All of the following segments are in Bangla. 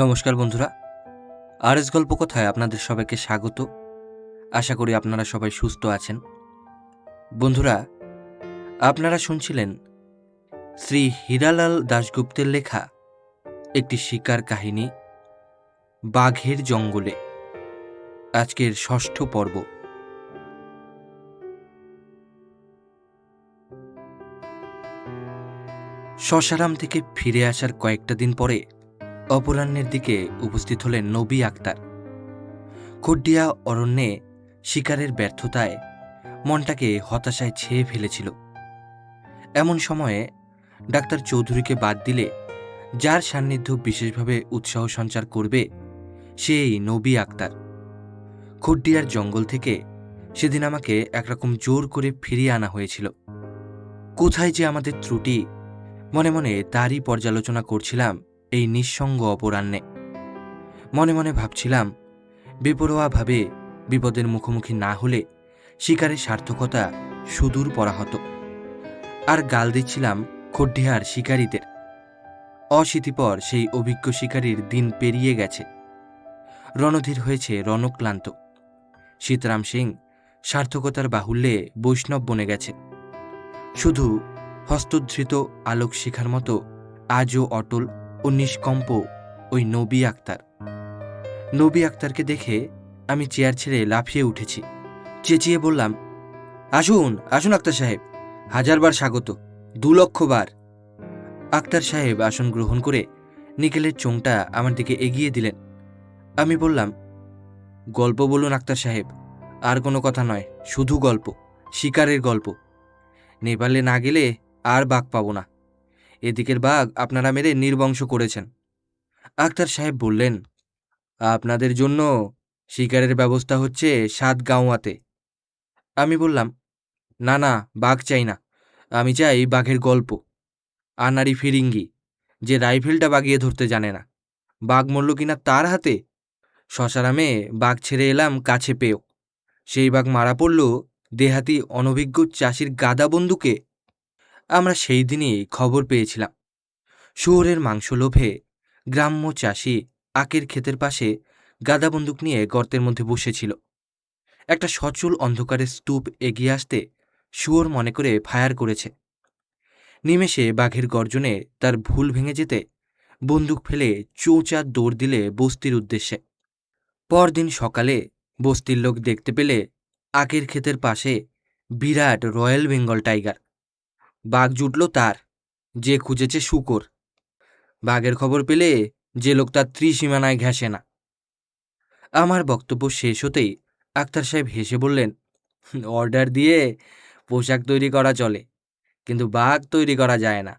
নমস্কার বন্ধুরা, আরএস গল্প কথায় আপনাদের সবাইকে স্বাগত। আশা করি আপনারা সবাই সুস্থ আছেন। বন্ধুরা, আপনারা শুনছিলেন শ্রী হীরালাল দাশগুপ্তের লেখা একটি শিকার কাহিনী, বাঘের জঙ্গলে, আজকের ৬ষ্ঠ পর্ব। শশারাম থেকে ফিরে আসার কয়েকটা দিন পরে অপরাহ্নের দিকে উপস্থিত হলেন নবী আক্তার। খড্ডিয়া অরণ্যে শিকারের ব্যর্থতায় মনটাকে হতাশায় ছেয়ে ফেলেছিল। এমন সময়ে ডাক্তার চৌধুরীকে বাদ দিলে যার সান্নিধ্য বিশেষভাবে উৎসাহ সঞ্চার করবে সেই নবী আক্তার। খড্ডিয়ার জঙ্গল থেকে সেদিন আমাকে একরকম জোর করে ফিরিয়ে আনা হয়েছিল। কোথায় যে আমাদের ত্রুটি, মনে মনে তারই পর্যালোচনা করছিলাম এই নিঃসঙ্গ অপরাহ্নে। মনে মনে ভাবছিলাম, বেপরোয়াভাবে বিপদের মুখোমুখি না হলে শিকারের সার্থকতা সুদূর পরা হতো। আর গাল দিচ্ছিলাম খড্ডিয়ার শিকারীদের। অশীতিপর সেই অভিজ্ঞ শিকারীর দিন পেরিয়ে গেছে। রণধীর হয়েছে রণক্লান্ত। সীতারাম সিং সার্থকতার বাহুল্যে বৈষ্ণব বনে গেছে। শুধু হস্তধৃত আলোক শিখার মতো আজও অটল ও নিষ্কম্প ওই নবী আক্তার। নবী আক্তারকে দেখে আমি চেয়ার ছেড়ে লাফিয়ে উঠেছি। চেঁচিয়ে বললাম, আসুন আসুন আক্তার সাহেব, হাজারবার স্বাগত, 2,00,000 বার। আক্তার সাহেব আসন গ্রহণ করে নিকেলের চোঙটা আমার দিকে এগিয়ে দিলেন। আমি বললাম, গল্প বলুন আক্তার সাহেব, আর কোনো কথা নয়, শুধু গল্প, শিকারের গল্প। নেপালে না গেলে আর বাঘ পাবো না। এদিকের বাঘ আপনারা মেরে নির্বংশ করেছেন। আক্তার সাহেব বললেন, আপনাদের জন্য শিকারের ব্যবস্থা হচ্ছে সাতগাঁওয়াতে। আমি বললাম, না না, বাঘ চাই না, আমি চাই বাঘের গল্প। আনাড়ি ফিরিঙ্গি যে রাইফেলটা বাগিয়ে ধরতে জানে না, বাঘ মরল কিনা তার হাতে। শশারামে বাঘ ছেড়ে এলাম কাছে পেয়েও, সেই বাঘ মারা পড়ল দেহাতি অনভিজ্ঞ চাষির গাদা বন্দুকে। আমরা সেই দিনই খবর পেয়েছিলাম শুয়োরের মাংস লোভে গ্রাম্য চাষি আখের ক্ষেতের পাশে গাদা বন্দুক নিয়ে গর্তের মধ্যে বসেছিল। একটা সচল অন্ধকারের স্তূপ এগিয়ে আসতে শুয়োর মনে করে ফায়ার করেছে। নিমেষে বাঘের গর্জনে তার ভুল ভেঙে যেতে বন্দুক ফেলে চৌচা দৌড় দিলে বস্তির উদ্দেশ্যে। পরদিন সকালে বস্তির লোক দেখতে পেলে আখের ক্ষেতের পাশে বিরাট রয়্যাল বেঙ্গল টাইগার। বাঘ জুটল তার, যে খুঁজেছে শূকর। বাঘের খবর পেলে যে লোক তার ত্রিসীমানায় ঘেঁষে না। আমার বক্তব্য শেষ হতেই আক্তার সাহেব হেসে বললেন, অর্ডার দিয়ে পোশাক তৈরি করা চলে, কিন্তু বাঘ তৈরি করা যায় না।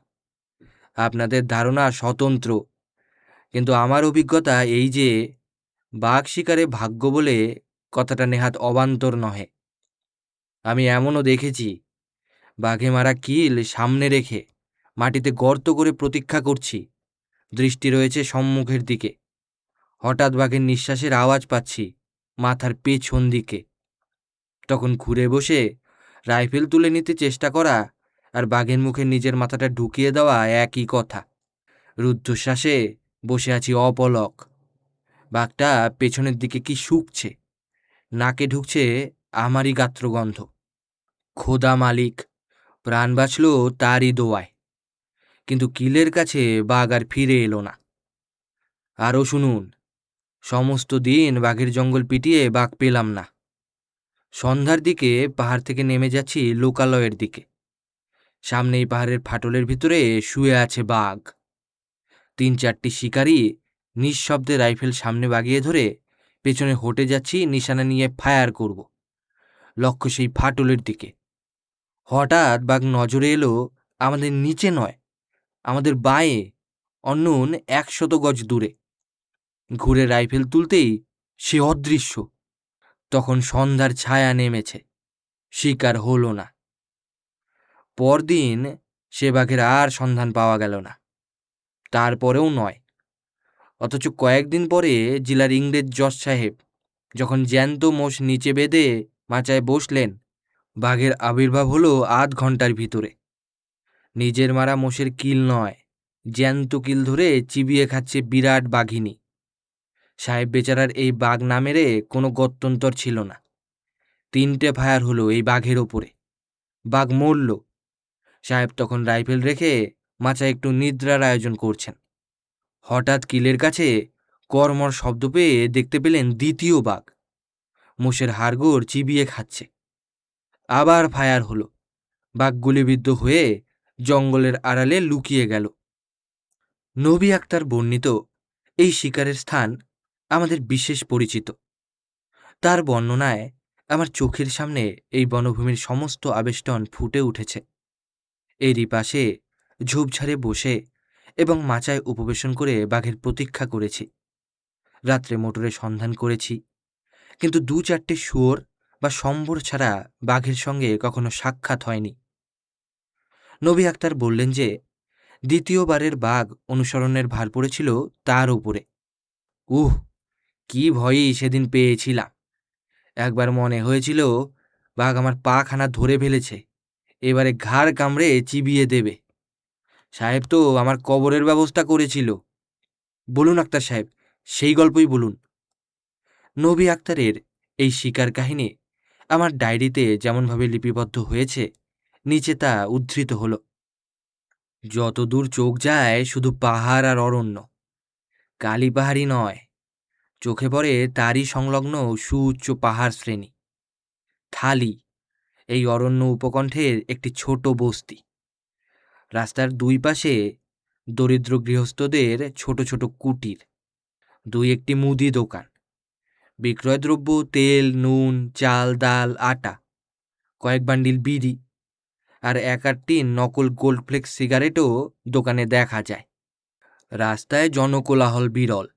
আপনাদের ধারণা স্বতন্ত্র, কিন্তু আমার অভিজ্ঞতা এই যে বাঘ শিকারে ভাগ্য বলে কথাটা নেহাত অবান্তর নহে। আমি এমনও দেখেছি, বাঘে মারা কিল সামনে রেখে মাটিতে গর্ত করে প্রতীক্ষা করছি, দৃষ্টি রয়েছে সম্মুখের দিকে। হঠাৎ বাঘের নিঃশ্বাসের আওয়াজ পাচ্ছি মাথার পেছন দিকে। তখন ঘুরে বসে রাইফেল তুলে নিতে চেষ্টা করা আর বাঘের মুখে নিজের মাথাটা ঢুকিয়ে দেওয়া একই কথা। রুদ্ধশ্বাসে বসে আছি অপলক। বাঘটা পেছনের দিকে কি শুকছে, নাকে ঢুকছে আমারই গাত্রগন্ধ। খোদা মালিক, প্রাণ বাঁচল তারই দোয়ায়। কিন্তু কিলের কাছে বাঘ আর ফিরে এলো না। আরও শুনুন, সমস্ত দিন বাঘের জঙ্গল পিটিয়ে বাঘ পেলাম না। সন্ধ্যার দিকে পাহাড় থেকে নেমে যাচ্ছি লোকালয়ের দিকে। সামনেই পাহাড়ের ফাটলের ভিতরে শুয়ে আছে বাঘ। 3-4টি শিকারী নিঃশব্দে রাইফেল সামনে বাগিয়ে ধরে পেছনে হটে যাচ্ছি নিশানা নিয়ে ফায়ার করব। লক্ষ্য সেই ফাটলের দিকে। হঠাৎ বাঘ নজরে এলো আমাদের নিচে নয়, আমাদের বাঁয়ে, অন্যন 100 গজ দূরে। ঘুরে রাইফেল তুলতেই সে অদৃশ্য। তখন সন্ধ্যার ছায়া নেমেছে, শিকার হলো না। পরদিন সে বাঘের আর সন্ধান পাওয়া গেল না, তারপরেও নয়। অথচ কয়েকদিন পরে জেলার ইংরেজ জজ সাহেব যখন জ্যান্ত মোষ নিচে বেঁধে মাচায় বসলেন, বাঘের আবির্ভাব হলো আধ ঘন্টার ভিতরে। নিজের মারা মোষের কিল নয়, জ্যান্ত কিল ধরে চিবিয়ে খাচ্ছে বিরাট বাঘিনী। সাহেব বেচারার এই বাঘ না মেরে কোনো গত্যন্তর ছিল না। 3টে ফায়ার হলো এই বাঘের ওপরে। বাঘ মরল। সাহেব তখন রাইফেল রেখে মাচায় একটু নিদ্রার আয়োজন করছেন। হঠাৎ কিলের কাছে কর্মর শব্দ পেয়ে দেখতে পেলেন দ্বিতীয় বাঘ মোষের হাড়গোড় চিবিয়ে খাচ্ছে। আবার ফায়ার হলো। বাঘ গুলিবিদ্ধ হয়ে জঙ্গলের আড়ালে লুকিয়ে গেল। নবী আক্তার বর্ণিত এই শিকারের স্থান আমাদের বিশেষ পরিচিত। তার বর্ণনায় আমার চোখের সামনে এই বনভূমির সমস্ত আবেষ্টন ফুটে উঠেছে। এরই পাশে ঝোপঝাড়ে বসে এবং মাচায় উপবেশন করে বাঘের প্রতীক্ষা করেছি। রাত্রে মোটরে সন্ধান করেছি, কিন্তু 2-4টে শুয়োর বা সম্বর ছাড়া বাঘের সঙ্গে কখনো সাক্ষাৎ হয়নি। নবী আক্তার বললেন যে দ্বিতীয়বারের বাঘ অনুসরণের ভার পড়েছিল তার উপরে। কি ভয়ই সেদিন পেয়েছিলাম। একবার মনে হয়েছিল বাঘ আমার পাখানা ধরে ফেলেছে, এবারে ঘাড় কামড়ে চিবিয়ে দেবে। সাহেব তো আমার কবরের ব্যবস্থা করেছিল। বলুন আক্তার সাহেব, সেই গল্পই বলুন। নবী আক্তারের এই শিকার কাহিনী আমার ডায়েরিতে যেমনভাবে লিপিবদ্ধ হয়েছে, নিচে তা উদ্ধৃত হলো। যতদূর চোখ যায় শুধু পাহাড় আর অরণ্য। কালী পাহাড়ই নয়, চোখে পড়ে তারই সংলগ্ন সুউচ্চ পাহাড় শ্রেণী। থালি এই অরণ্য উপকণ্ঠের একটি ছোট বস্তি। রাস্তার 2 পাশে দরিদ্র গৃহস্থদের ছোট ছোট কুটির, 2-1টি মুদি দোকান, বিক্রয়দ্রব্য তেল, নুন, চাল, ডাল, আটা, কয়েক বান্ডিল বিড়ি আর 1-8টি নকল গোল্ডফ্লেক্স সিগারেটও দোকানে দেখা যায়। রাস্তায় জনকোলাহল বিরল।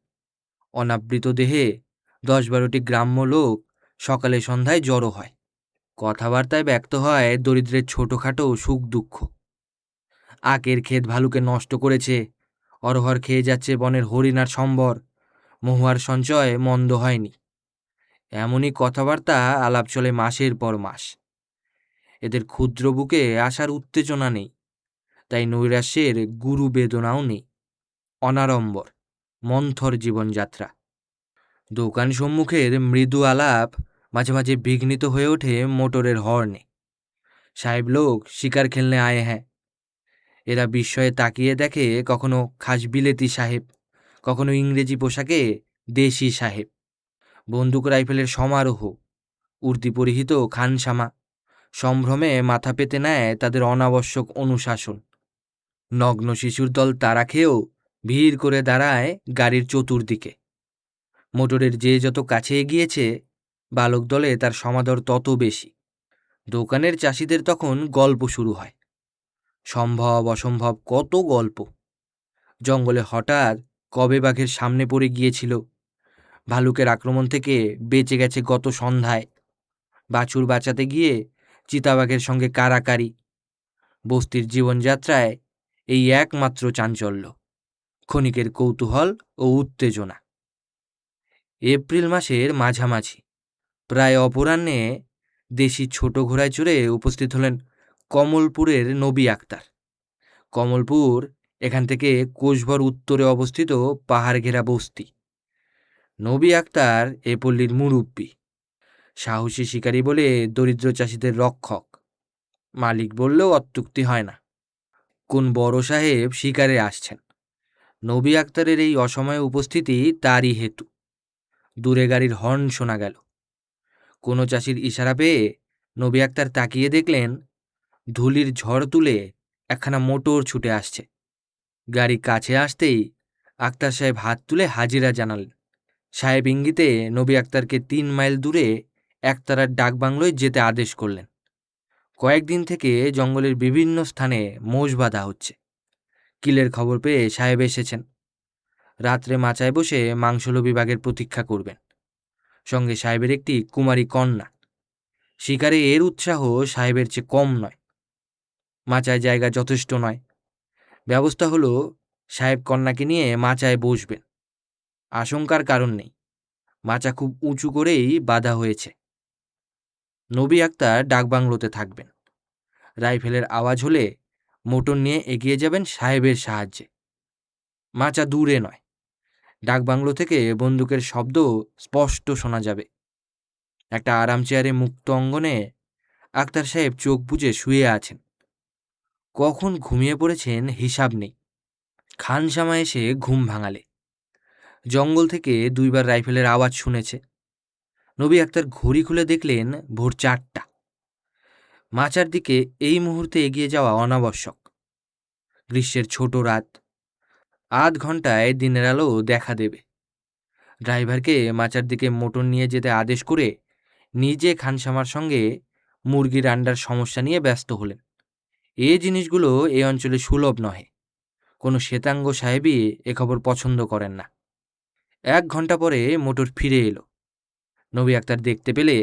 অনাবৃত দেহে 10-12টি গ্রাম্য লোক সকালে সন্ধ্যায় জড়ো হয়। কথাবার্তায় ব্যক্ত হয় দরিদ্রের ছোটোখাটো সুখ দুঃখ। আখের ক্ষেত ভালুকে নষ্ট করেছে, অরহর খেয়ে যাচ্ছে বনের হরিণার সম্বর, মহুয়ার সঞ্চয় মন্দ হয়নি। এমনই কথাবার্তা আলাপ চলে মাসের পর মাস। এদের ক্ষুদ্র বুকে আসার উত্তেজনা নেই, তাই নৈরাশ্যের গুরু বেদনাও নেই। অনাড়ম্বর মন্থর জীবনযাত্রা। দোকান সম্মুখের মৃদু আলাপ মাঝে মাঝে বিঘ্নিত হয়ে ওঠে মোটরের হর্নে। সাহেব লোক শিকার খেলনে আয়ে হ্যাঁ। এরা বিস্ময়ে তাকিয়ে দেখে কখনো খাস বিলেতি সাহেব, কখনো ইংরেজি পোশাকে দেশি সাহেব। বন্দুক রাইফেলের সমারোহ, উর্দি পরিহিত খানসামা সম্ভ্রমে মাথা পেতে নেয় তাদের অনাবশ্যক অনুশাসন। নগ্ন শিশুর দল তারা খেয়েও ভিড় করে দাঁড়ায় গাড়ির চতুর্দিকে। মোটরের যে যত কাছে এগিয়েছে, বালক দলে তার সমাদর তত বেশি। দোকানের চাষিদের তখন গল্প শুরু হয়। সম্ভব অসম্ভব কত গল্প। জঙ্গলে হঠাৎ কবে বাঘের সামনে পড়ে গিয়েছিল, ভালুকের আক্রমণ থেকে বেঁচে গেছে গত সন্ধ্যায়, বাছুর বাঁচাতে গিয়ে চিতাবাঘের সঙ্গে কারাকারি। বস্তির জীবনযাত্রায় এই একমাত্র চাঞ্চল্য, ক্ষণিকের কৌতূহল ও উত্তেজনা। এপ্রিল মাসের মাঝামাঝি প্রায় অপরাহ্নে দেশি ছোট ঘোড়ায় চড়ে উপস্থিত হলেন কমলপুরের নবী আক্তার। কমলপুর এখান থেকে কোষভর উত্তরে অবস্থিত পাহাড় ঘেরা বস্তি। নবী আক্তার এ পল্লীর মুরব্বী, সাহসী শিকারী বলে দরিদ্র চাষিদের রক্ষক। মালিক বললেও অত্যুক্তি হয় না। কোন বড় সাহেব শিকারে আসছেন। নবী আক্তারের এই অসময়ে উপস্থিতি তারই হেতু। দূরে গাড়ির হর্ন শোনা গেল। কোনো চাষির ইশারা পেয়ে নবী আক্তার তাকিয়ে দেখলেন ধুলির ঝড় তুলে একখানা মোটর ছুটে আসছে। গাড়ি কাছে আসতেই আক্তার সাহেব হাত তুলে হাজিরা জানালেন। সাহেব ইঙ্গিতে নবী আক্তারকে 3 মাইল দূরে একতারার ডাকবাংলোয় যেতে আদেশ করলেন। কয়েকদিন থেকে জঙ্গলের বিভিন্ন স্থানে মোষ বাঁধা হচ্ছে। কিলের খবর পেয়ে সাহেব এসেছেন। রাত্রে মাচায় বসে মাংসলোভী বাঘের প্রতীক্ষা করবেন। সঙ্গে সাহেবের একটি কুমারী কন্যা। শিকারে এর উৎসাহ সাহেবের চেয়ে কম নয়। মাচায় জায়গা যথেষ্ট নয়। ব্যবস্থা হলো সাহেব কন্যাকে নিয়ে মাচায় বসবেন। আশঙ্কার কারণ নেই, মাচা খুব উঁচু করেই বাঁধা হয়েছে। নবী আক্তার ডাকবাংলোতে থাকবেন। রাইফেলের আওয়াজ হলে মোটর নিয়ে এগিয়ে যাবেন সাহেবের সাহায্যে। মাচা দূরে নয়, ডাকবাংলো থেকে বন্দুকের শব্দ স্পষ্ট শোনা যাবে। একটা আরাম চেয়ারে মুক্ত অঙ্গনে আক্তার সাহেব চোখ বুজে শুয়ে আছেন। কখন ঘুমিয়ে পড়েছেন হিসাব নেই। খানসামা এসে ঘুম ভাঙালে। জঙ্গল থেকে 2বার রাইফেলের আওয়াজ শুনেছে। নবী আক্তার ঘড়ি খুলে দেখলেন ভোর 4টা। মাচার দিকে এই মুহূর্তে এগিয়ে যাওয়া অনাবশ্যক। গ্রীষ্মের ছোট রাত, আধ ঘন্টায় দিনের আলো দেখা দেবে। ড্রাইভারকে মাচার দিকে মোটর নিয়ে যেতে আদেশ করে নিজে খানসামার সঙ্গে মুরগির আন্ডার সমস্যা নিয়ে ব্যস্ত হলেন। এই জিনিসগুলো এই অঞ্চলে সুলভ নহে। কোনো শ্বেতাঙ্গ সাহেবই এ খবর পছন্দ করেন না। 1 ঘন্টা পরে মোটর ফিরে এলো। নবী আক্তার দেখতে পেলে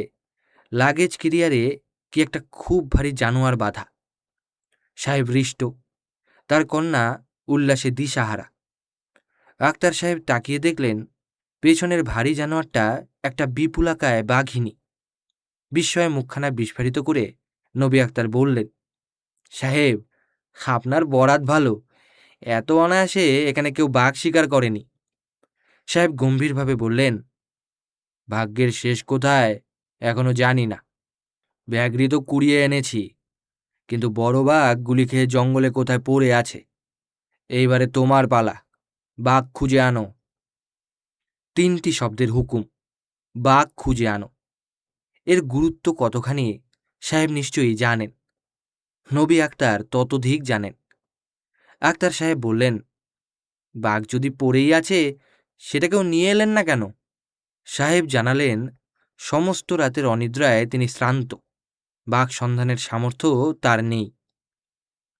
লাগেজ ক্যারিয়ারে কি একটা খুব ভারী জানোয়ার বাঁধা। সাহেব হৃষ্ট, তার কন্যা উল্লাসে দিশাহারা। আক্তার সাহেব তাকিয়ে দেখলেন পেছনের ভারী জানোয়ারটা একটা বিপুলাকায় বাঘিনী। বিস্ময়ে মুখখানা বিস্ফারিত করে নবী আক্তার বললেন, সাহেব, আপনার বরাত ভালো, এত অনায়াসে এখানে কেউ বাঘ শিকার করেনি। সাহেব গম্ভীরভাবে বললেন, ভাগ্যের শেষ কোথায় এখনো জানি না। ব্যাঘ্রি তো কুড়িয়ে এনেছি, কিন্তু বড় বাঘ গুলি খেয়ে জঙ্গলে কোথায় পড়ে আছে। এইবারে তোমার পালা, বাঘ খুঁজে আনো। 3টি শব্দের হুকুম, বাঘ খুঁজে আনো। এর গুরুত্ব কতখানি সাহেব নিশ্চয়ই জানেন। নবী আক্তার ততোধিক জানেন। আক্তার সাহেব বললেন, বাঘ যদি পড়েই আছে সেটাকেও নিয়ে এলেন না কেন? সাহেব জানালেন, সমস্ত রাতের অনিদ্রায় তিনি শ্রান্ত। বাঘ সন্ধানের সামর্থ্য তার নেই।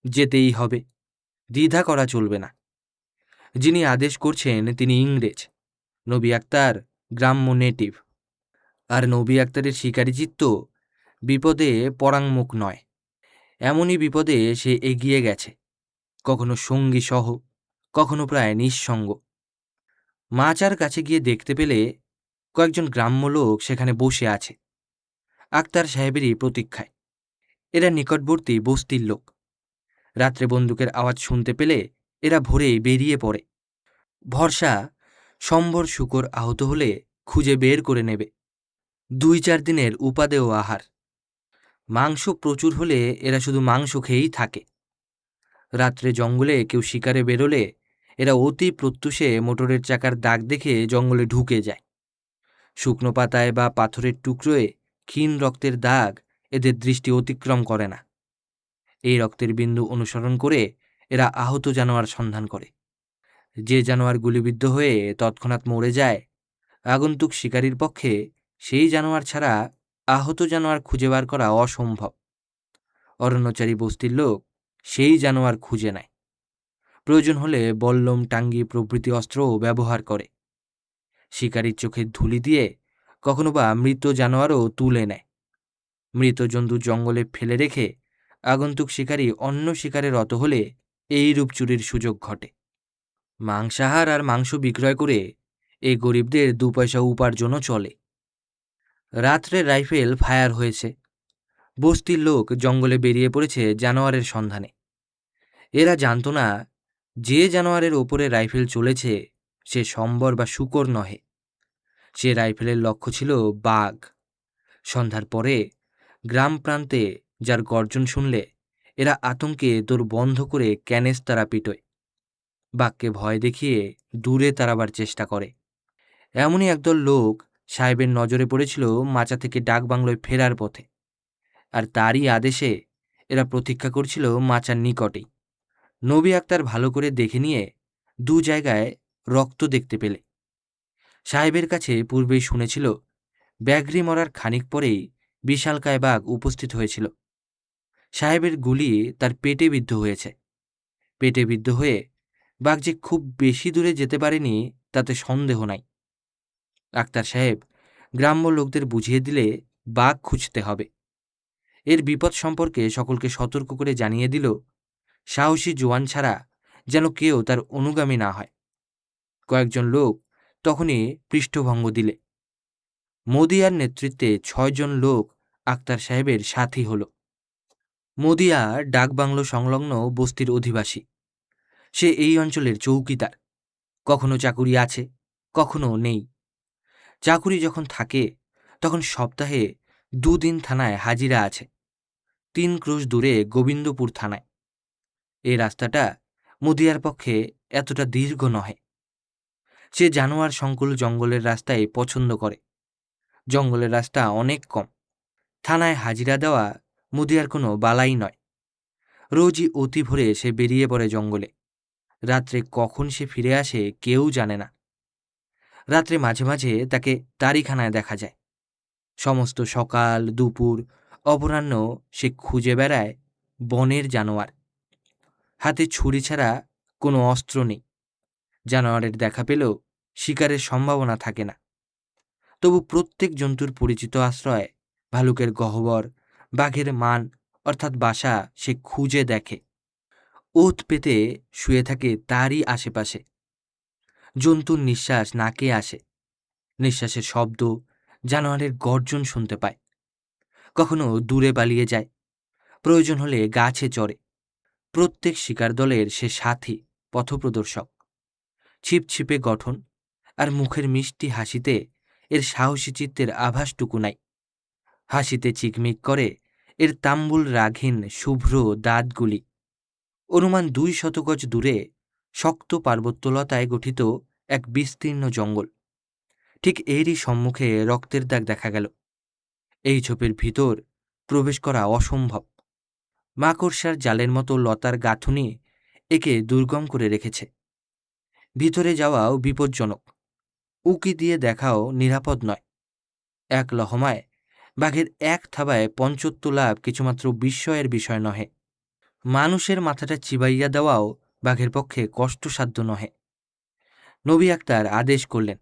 যেতেই হবে, দ্বিধা করা চলবে না। যিনি আদেশ করছেন তিনি ইংরেজ। নবী আক্তার গ্রাম্য নেটিভ। আর নবী আক্তারের শিকারী চিত্ত বিপদে পরাঙ্মুখ নয়। এমনই বিপদে সে এগিয়ে গেছে, কখনো সঙ্গী সহ, কখনো প্রায় নিঃসঙ্গ। মাচার কাছে গিয়ে দেখতে পেলে কয়েকজন গ্রাম্য লোক সেখানে বসে আছে, আক্তার সাহেবেরই প্রতীক্ষায়। এরা নিকটবর্তী বস্তির লোক। রাত্রে বন্দুকের আওয়াজ শুনতে পেলে এরা ভোরেই বেরিয়ে পড়ে। ভরসা সম্বর শুকর আহত হলে খুঁজে বের করে নেবে। 2-4 দিনের উপাদেয় আহার। মাংস প্রচুর হলে এরা শুধু মাংস খেয়েই থাকে। রাত্রে জঙ্গলে কেউ শিকারে বেরোলে এরা অতি প্রত্যুষে মোটরের চাকার দাগ দেখে জঙ্গলে ঢুকে যায়। শুকনো পাতায় বা পাথরের টুকরোয় ক্ষীণ রক্তের দাগ এদের দৃষ্টি অতিক্রম করে না। এই রক্তের বিন্দু অনুসরণ করে এরা আহত জানোয়ার সন্ধান করে। যে জানোয়ার গুলিবিদ্ধ হয়ে তৎক্ষণাৎ মরে যায়, আগন্তুক শিকারীর পক্ষে সেই জানোয়ার ছাড়া আহত জানোয়ার খুঁজে বার করা অসম্ভব। অরণ্যচারী বস্তির লোক সেই জানোয়ার খুঁজে নেয়। প্রয়োজন হলে বল্লম, টাঙ্গি প্রভৃতি অস্ত্রও ব্যবহার করে। শিকারীর চোখের ধুলি দিয়ে কখনো বা মৃত জানোয়ারও তুলে নেয়। মৃত জন্তু জঙ্গলে ফেলে রেখে আগন্তুক শিকারী অন্য শিকারে রত হলে এই রূপ চুরির সুযোগ ঘটে। মাংসাহার আর মাংস বিক্রয় করে এই গরিবদের 2 পয়সা উপার্জনও চলে। রাত্রে রাইফেল ফায়ার হয়েছে। বস্তির লোক জঙ্গলে বেরিয়ে পড়েছে জানোয়ারের সন্ধানে। এরা জানত না যে জানোয়ারের ওপরে রাইফেল চলেছে সে সম্বর বা শূকর নহে। সে রাইফেলের লক্ষ্য ছিল বাঘ। সন্ধ্যার পরে গ্রাম প্রান্তে যার গর্জন শুনলে এরা আতঙ্কে দৌড় বন্ধ করে ক্যানেস তারা পিটোয়। বাঘকে ভয় দেখিয়ে দূরে তাড়াবার চেষ্টা করে। এমনই একদল লোক সাহেবের নজরে পড়েছিল মাচা থেকে ডাকবাংলোয় ফেরার পথে, আর তারই আদেশে এরা প্রতীক্ষা করছিল মাচার নিকটেই। নবী আক্তার ভালো করে দেখে নিয়ে 2 জায়গায় রক্ত দেখতে পেলে। সাহেবের কাছে পূর্বেই শুনেছিল ব্যাঘ্রি মরার খানিক পরেই বিশালকায় বাঘ উপস্থিত হয়েছিল। সাহেবের গুলি তার পেটে বিদ্ধ হয়েছে। পেটে বিদ্ধ হয়ে বাঘ যে খুব বেশি দূরে যেতে পারেনি তাতে সন্দেহ নাই। আক্তার সাহেব গ্রাম্য লোকদের বুঝিয়ে দিলে বাঘ খুঁজতে হবে। এর বিপদ সম্পর্কে সকলকে সতর্ক করে জানিয়ে দিল সাহসী জোয়ান ছাড়া যেন কেউ তার অনুগামী না হয়। কয়েকজন লোক তখনই পৃষ্ঠভঙ্গ দিলে। মদিয়ার নেতৃত্বে 6 জন লোক আক্তার সাহেবের সাথী হল। মদিয়া ডাকবাংলো সংলগ্ন বস্তির অধিবাসী। সে এই অঞ্চলের চৌকিদার। কখনো চাকুরি আছে, কখনো নেই। চাকুরি যখন থাকে তখন সপ্তাহে 2 দিন থানায় হাজিরা আছে। 3 ক্রোশ দূরে গোবিন্দপুর থানায়। এই রাস্তাটা মদিয়ার পক্ষে এতটা দীর্ঘ নহে। সে জানোয়ার সংকুল জঙ্গলের রাস্তায় পছন্দ করে। জঙ্গলের রাস্তা অনেক কম। থানায় হাজিরা দেওয়া মদিয়ার কোনো বালাই নয়। রোজই অতি ভোরে সে বেরিয়ে পড়ে জঙ্গলে। রাত্রে কখন সে ফিরে আসে কেউ জানে না। রাত্রে মাঝে মাঝে তাকে তারিখানায় দেখা যায়। সমস্ত সকাল, দুপুর, অপরাহ্ন সে খুঁজে বেড়ায় বনের জানোয়ার। হাতে ছুরি ছাড়া কোনো অস্ত্র নেই। জানোয়ারের দেখা পেলেও শিকারের সম্ভাবনা থাকে না। তবু প্রত্যেক জন্তুর পরিচিত আশ্রয়, ভালুকের গহ্বর, বাঘের মান অর্থাৎ বাসা সে খুঁজে দেখে। ওত পেতে শুয়ে থাকে তারই আশেপাশে। জন্তুর নিঃশ্বাস নাকে আসে। নিঃশ্বাসের শব্দ, জানোয়ারের গর্জন শুনতে পায়। কখনো দূরে পালিয়ে যায়, প্রয়োজন হলে গাছে চড়ে। প্রত্যেক শিকার দলের সে সাথী, পথপ্রদর্শক। ছিপছিপে গঠন আর মুখের মিষ্টি হাসিতে এর সাহসী চিত্তের আভাসটুকু নাই। হাসিতে চিকমিক করে এর তাম্বুল রাঘিন শুভ্র দাঁতগুলি। অনুমান 200 গজ দূরে শক্ত পার্বত্যলতায় গঠিত এক বিস্তীর্ণ জঙ্গল। ঠিক এরই সম্মুখে রক্তের দাগ দেখা গেল। এই ঝোপের ভিতর প্রবেশ করা অসম্ভব। মাকড়সার জালের মতো লতার গাঁথুনি একে দুর্গম করে রেখেছে। ভিতরে যাওয়াও বিপজ্জনক। উকি দিয়ে দেখাও নিরাপদ নয়। এক লহমায় বাঘের এক থাবায় 75 লাভ কিছুমাত্র বিস্ময়ের বিষয় নহে। মানুষের মাথাটা চিবাইয়া দেওয়াও বাঘের পক্ষে কষ্টসাধ্য নহে। নবী আক্তার আদেশ করলেন,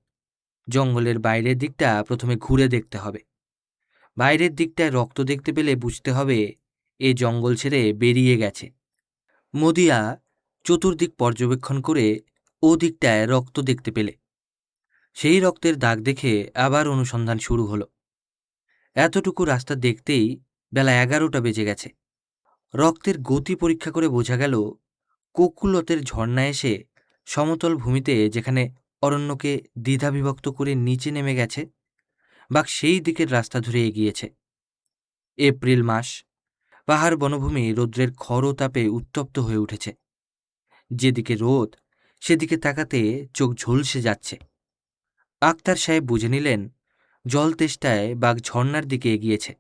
জঙ্গলের বাইরের দিকটা প্রথমে ঘুরে দেখতে হবে। বাইরের দিকটায় রক্ত দেখতে পেলে বুঝতে হবে এ জঙ্গল ছেড়ে বেরিয়ে গেছে। মদিয়া চতুর্দিক পর্যবেক্ষণ করে ও দিকটায় রক্ত দেখতে পেলে সেই রক্তের দাগ দেখে আবার অনুসন্ধান শুরু হলো। এতটুকু রাস্তা দেখতেই বেলা 11টা বেজে গেছে। রক্তের গতি পরীক্ষা করে বোঝা গেল কোকুলতের ঝর্ণা এসে সমতল ভূমিতে যেখানে অরণ্যকে দ্বিধাবিভক্ত করে নিচে নেমে গেছে, বাঘ সেই দিকের রাস্তা ধরে এগিয়েছে। এপ্রিল মাস। পাহাড় বনভূমি রৌদ্রের খরতাপে উত্তপ্ত হয়ে উঠেছে। যেদিকে রোদ সেদিকে তাকাতে চোখ ঝলসে যাচ্ছে। আক্তার সাহেব বুঝে নিলেন জল তেষ্টায় বাঘ ঝর্ণার দিকে এগিয়েছে।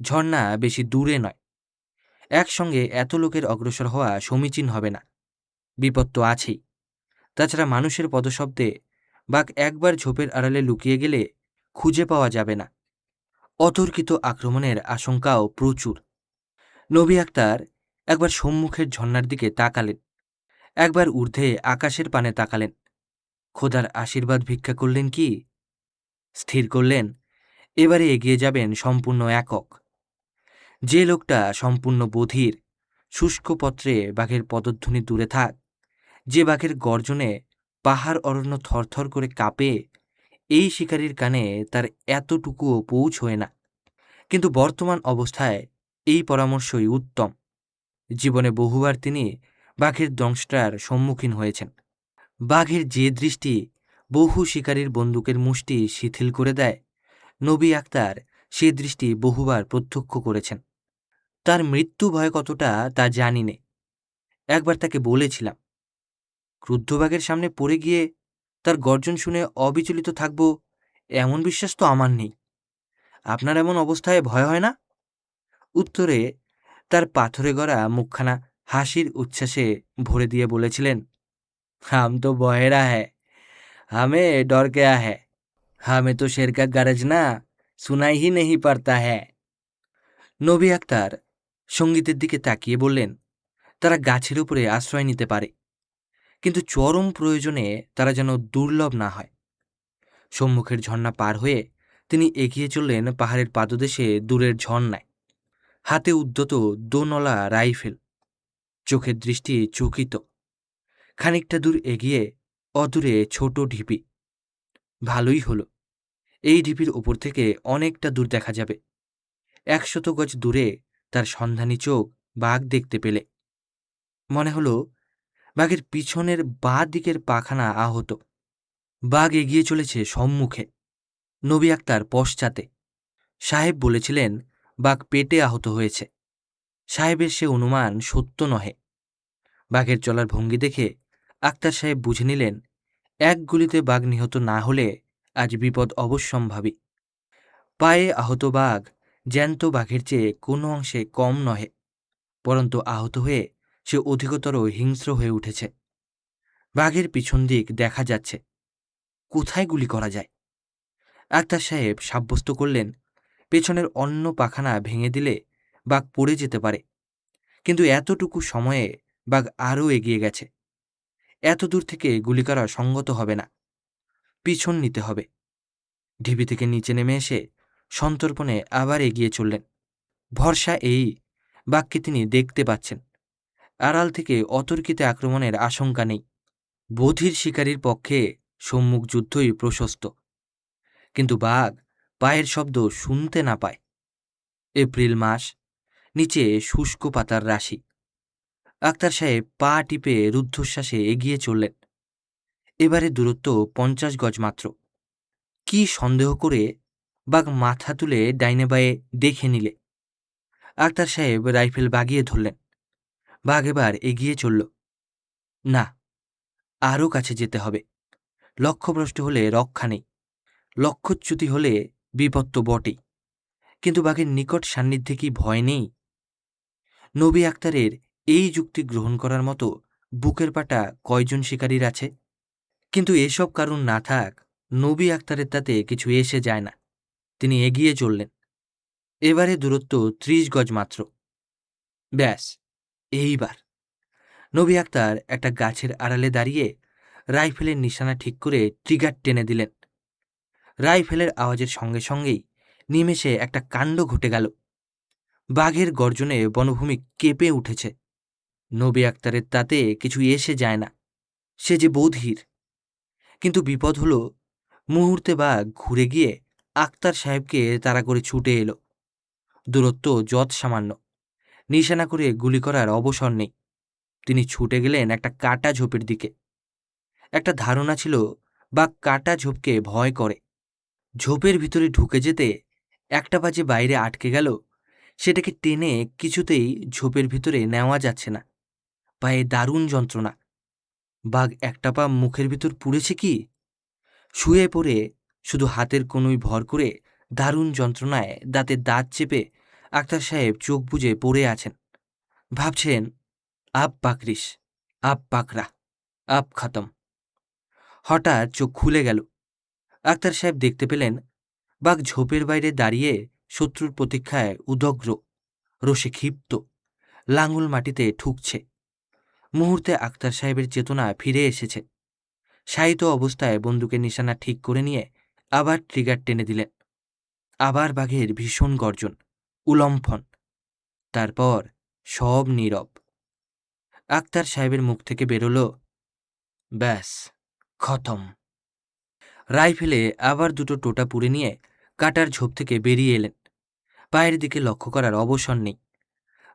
ঝর্ণা বেশি দূরে নয়। একসঙ্গে এত লোকের অগ্রসর হওয়া সমীচীন হবে না। বিপদ তো আছেই। তাছাড়া মানুষের পদশব্দে বাঘ একবার ঝোপের আড়ালে লুকিয়ে গেলে খুঁজে পাওয়া যাবে না। অতর্কিত আক্রমণের আশঙ্কাও প্রচুর। নবী আক্তার একবার সম্মুখের ঝর্ণার দিকে তাকালেন, একবার ঊর্ধ্বে আকাশের পানে তাকালেন। খোদার আশীর্বাদ ভিক্ষা করলেন কি? স্থির করলেন এবারে এগিয়ে যাবেন সম্পূর্ণ একক। যে লোকটা সম্পূর্ণ বধির, শুষ্ক পত্রে বাঘের পদধ্বনি দূরে থাক, যে বাঘের গর্জনে পাহাড় অরণ্য থরথর করে কাঁপে, এই শিকারীর কানে তার এতটুকুও পৌঁছয় না। কিন্তু বর্তমান অবস্থায় এই পরামর্শই উত্তম। জীবনে বহুবার তিনি বাঘের দংশটার সম্মুখীন হয়েছেন। বাঘের যে দৃষ্টি বহু শিকারীর বন্দুকের মুষ্টি শিথিল করে দেয়, নবী আক্তার সে দৃষ্টি বহুবার প্রত্যক্ষ করেছেন। তার মৃত্যু ভয় কতটা তা জানি নে। একবার তাকে বলেছিলাম, ক্রুদ্ধ বাঘের সামনে পড়ে গিয়ে তার গর্জন শুনে অবিচলিত থাকব এমন বিশ্বাস তো আমার নেই। আপনার এমন অবস্থায় ভয় হয় না? উত্তরে তার পাথরে গড়া মুখখানা হাসির উচ্ছ্বাসে ভরে দিয়ে বলেছিলেন, হাম তো বহেরা হ্যায়, হামে ডর গয়া হ্যায়, হামে তো শের কা গর্জনা সুনাই হি নেহি পারতা হ্যায়। নবী আক্তার সঙ্গীতের দিকে তাকিয়ে বললেন, তারা গাছের উপরে আশ্রয় নিতে পারে, কিন্তু চরম প্রয়োজনে তারা যেন দুর্লভ না হয়। সম্মুখের ঝর্ণা পার হয়ে তিনি এগিয়ে চললেন পাহাড়ের পাদদেশে দূরের ঝর্ণায়। হাতে উদ্যত দোনলা রাইফেল, চোখের দৃষ্টি চকিত। খানিকটা দূর এগিয়ে অদূরে ছোট ঢিপি। ভালোই হলো, এই ঢিপির উপর থেকে অনেকটা দূর দেখা যাবে। 100 গজ দূরে তার সন্ধানী চোখ বাঘ দেখতে পেলে। মনে হলো বাঘের পিছনের বাঁ দিকের পাখানা আহত। বাঘ এগিয়ে চলেছে সম্মুখে, নবী আক্তার পশ্চাতে। সাহেব বলেছিলেন বাঘ পেটে আহত হয়েছে। সাহেবের সে অনুমান সত্য নহে। বাঘের চলার ভঙ্গি দেখে আক্তার সাহেব বুঝে নিলেন এক গুলিতে বাঘ নিহত না হলে আজ বিপদ অবশ্যম্ভাবী। পায়ে আহত বাঘ জ্যান্ত বাঘের চেয়ে কোনো অংশে কম নহে, পরন্তু আহত হয়ে সে অধিকতর হিংস্র হয়ে উঠেছে। বাঘের পিছন দিক দেখা যাচ্ছে। কোথায় গুলি করা যায়? আক্তার সাহেব সাব্যস্ত করলেন পেছনের অন্য পাখানা ভেঙে দিলে বাঘ পড়ে যেতে পারে, কিন্তু এতটুকু সময়ে বাঘ আরও এগিয়ে গেছে। এত দূর থেকে গুলি করা সঙ্গত হবে না, পিছন নিতে হবে। ঢিবি থেকে নিচে নেমে এসে সন্তর্পণে আবার এগিয়ে চললেন। ভরসা এই বাঘকে তিনি দেখতে পাচ্ছেন। আড়াল থেকে অতর্কিত আক্রমণের আশঙ্কা নেই। বধির শিকারীর পক্ষে সম্মুখ যুদ্ধই প্রশস্ত, কিন্তু বাঘ পায়ের শব্দ শুনতে না পায়। এপ্রিল মাস, নিচে শুষ্ক পাতার রাশি। আক্তার সাহেব পা টিপে রুদ্ধশ্বাসে এগিয়ে চললেন। এবারে দূরত্ব 50 গজ মাত্র। কি সন্দেহ করে বাঘ মাথা তুলে ডাইনে বায়ে দেখে নিলে। আক্তার সাহেব রাইফেল বাগিয়ে ধরলেন। বাঘ এবার এগিয়ে চলল। না, আরও কাছে যেতে হবে। লক্ষ্যভ্রষ্ট হলে রক্ষা নেই, লক্ষ্যচ্যুতি হলে বিপদ তো বটেই। কিন্তু বাঘের নিকট সান্নিধ্যে কি ভয় নেই? নবী আক্তারের এই যুক্তি গ্রহণ করার মতো বুকের পাটা কয়জন শিকারীর আছে? কিন্তু এসব কারণ না থাক, নবী আক্তারের তাতে কিছু এসে যায় না। তিনি এগিয়ে চললেন। এবারে দূরত্ব 30 গজ মাত্র। ব্যাস, এইবার নবী আক্তার একটা গাছের আড়ালে দাঁড়িয়ে রাইফেলের নিশানা ঠিক করে ট্রিগার টেনে দিলেন। রাইফেলের আওয়াজের সঙ্গে সঙ্গেই নিমেষে একটা কাণ্ড ঘটে গেল। বাঘের গর্জনে বনভূমি কেঁপে উঠেছে। নবী আক্তারের তাতে কিছু এসে যায় না, সে যে বধির। কিন্তু বিপদ হলো, মুহূর্তে বাঘ ঘুরে গিয়ে আক্তার সাহেবকে তাড়া করে ছুটে এলো। দূরত্ব যৎ সামান্য, নিশানা করে গুলি করার অবসর নেই। তিনি ছুটে গেলেন একটা কাটা ঝোপের দিকে। একটা ধারণা ছিল বাঘ কাটা ঝোপকে ভয় করে। ঝোপের ভিতরে ঢুকে যেতে একটা পা যে বাইরে আটকে গেল, সেটাকে টেনে কিছুতেই ঝোপের ভিতরে নেওয়া যাচ্ছে না। পায়ে দারুণ যন্ত্রণা। বাঘ একটা পা মুখের ভিতর পুড়েছে কি? শুয়ে পড়ে শুধু হাতের কনুই ভর করে দারুণ যন্ত্রণায় দাঁতে দাঁত চেপে আক্তার সাহেব চোখ বুজে পড়ে আছেন। ভাবছেন, আব পাকরিস, আব পাকরা, আব খতম। হঠাৎ চোখ খুলে গেল। আক্তার সাহেব দেখতে পেলেন বাঘ ঝোপের বাইরে দাঁড়িয়ে শত্রুর প্রতীক্ষায় উদগ্র, রোষে ক্ষিপ্ত, লাঙল মাটিতে ঠুকছে। মুহূর্তে আক্তার সাহেবের চেতনা ফিরে এসেছে। শায়িত অবস্থায় বন্দুকের নিশানা ঠিক করে নিয়ে আবার ট্রিগার টেনে দিলেন। আবার বাঘের ভীষণ গর্জন, উলম্ফন। তারপর সব নীরব। আক্তার সাহেবের মুখ থেকে বেরোল, ব্যাস, খতম। রাইফেলে আবার দুটো টোটা পুড়ে নিয়ে কাটার ঝোপ থেকে বেরিয়ে এলেন। পায়ের দিকে লক্ষ্য করার অবসর নেই।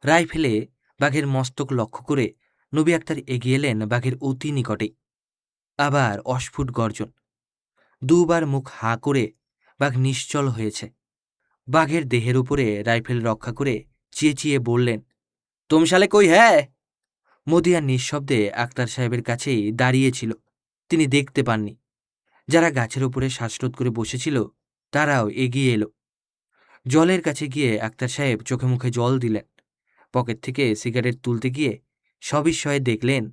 রাইফেলে বাঘের মস্তক লক্ষ্য করে নবী আক্তার এগিয়ে এলেন বাঘের অতি নিকটে। আবার অস্ফুট গর্জন। দুবার মুখ হাঁ করে বাঘ নিশ্চল হয়েছে। বাঘের দেহের উপরে রাইফেল রক্ষা করে চেঁচিয়ে বললেন, তুম শালে কই হ্যায়? মদিয়া নিঃশব্দে আক্তার সাহেবের কাছেই দাঁড়িয়েছিল। তিনি দেখতে পাননি। যারা গাছের উপরে শ্বাসরোধ করে বসেছিল তারাও এগিয়ে এলো। জলের কাছে গিয়ে আক্তার সাহেব চোখে মুখে জল দিলেন। পকেট থেকে সিগারেট তুলতে গিয়ে সবিস্ময়ে দেখলেন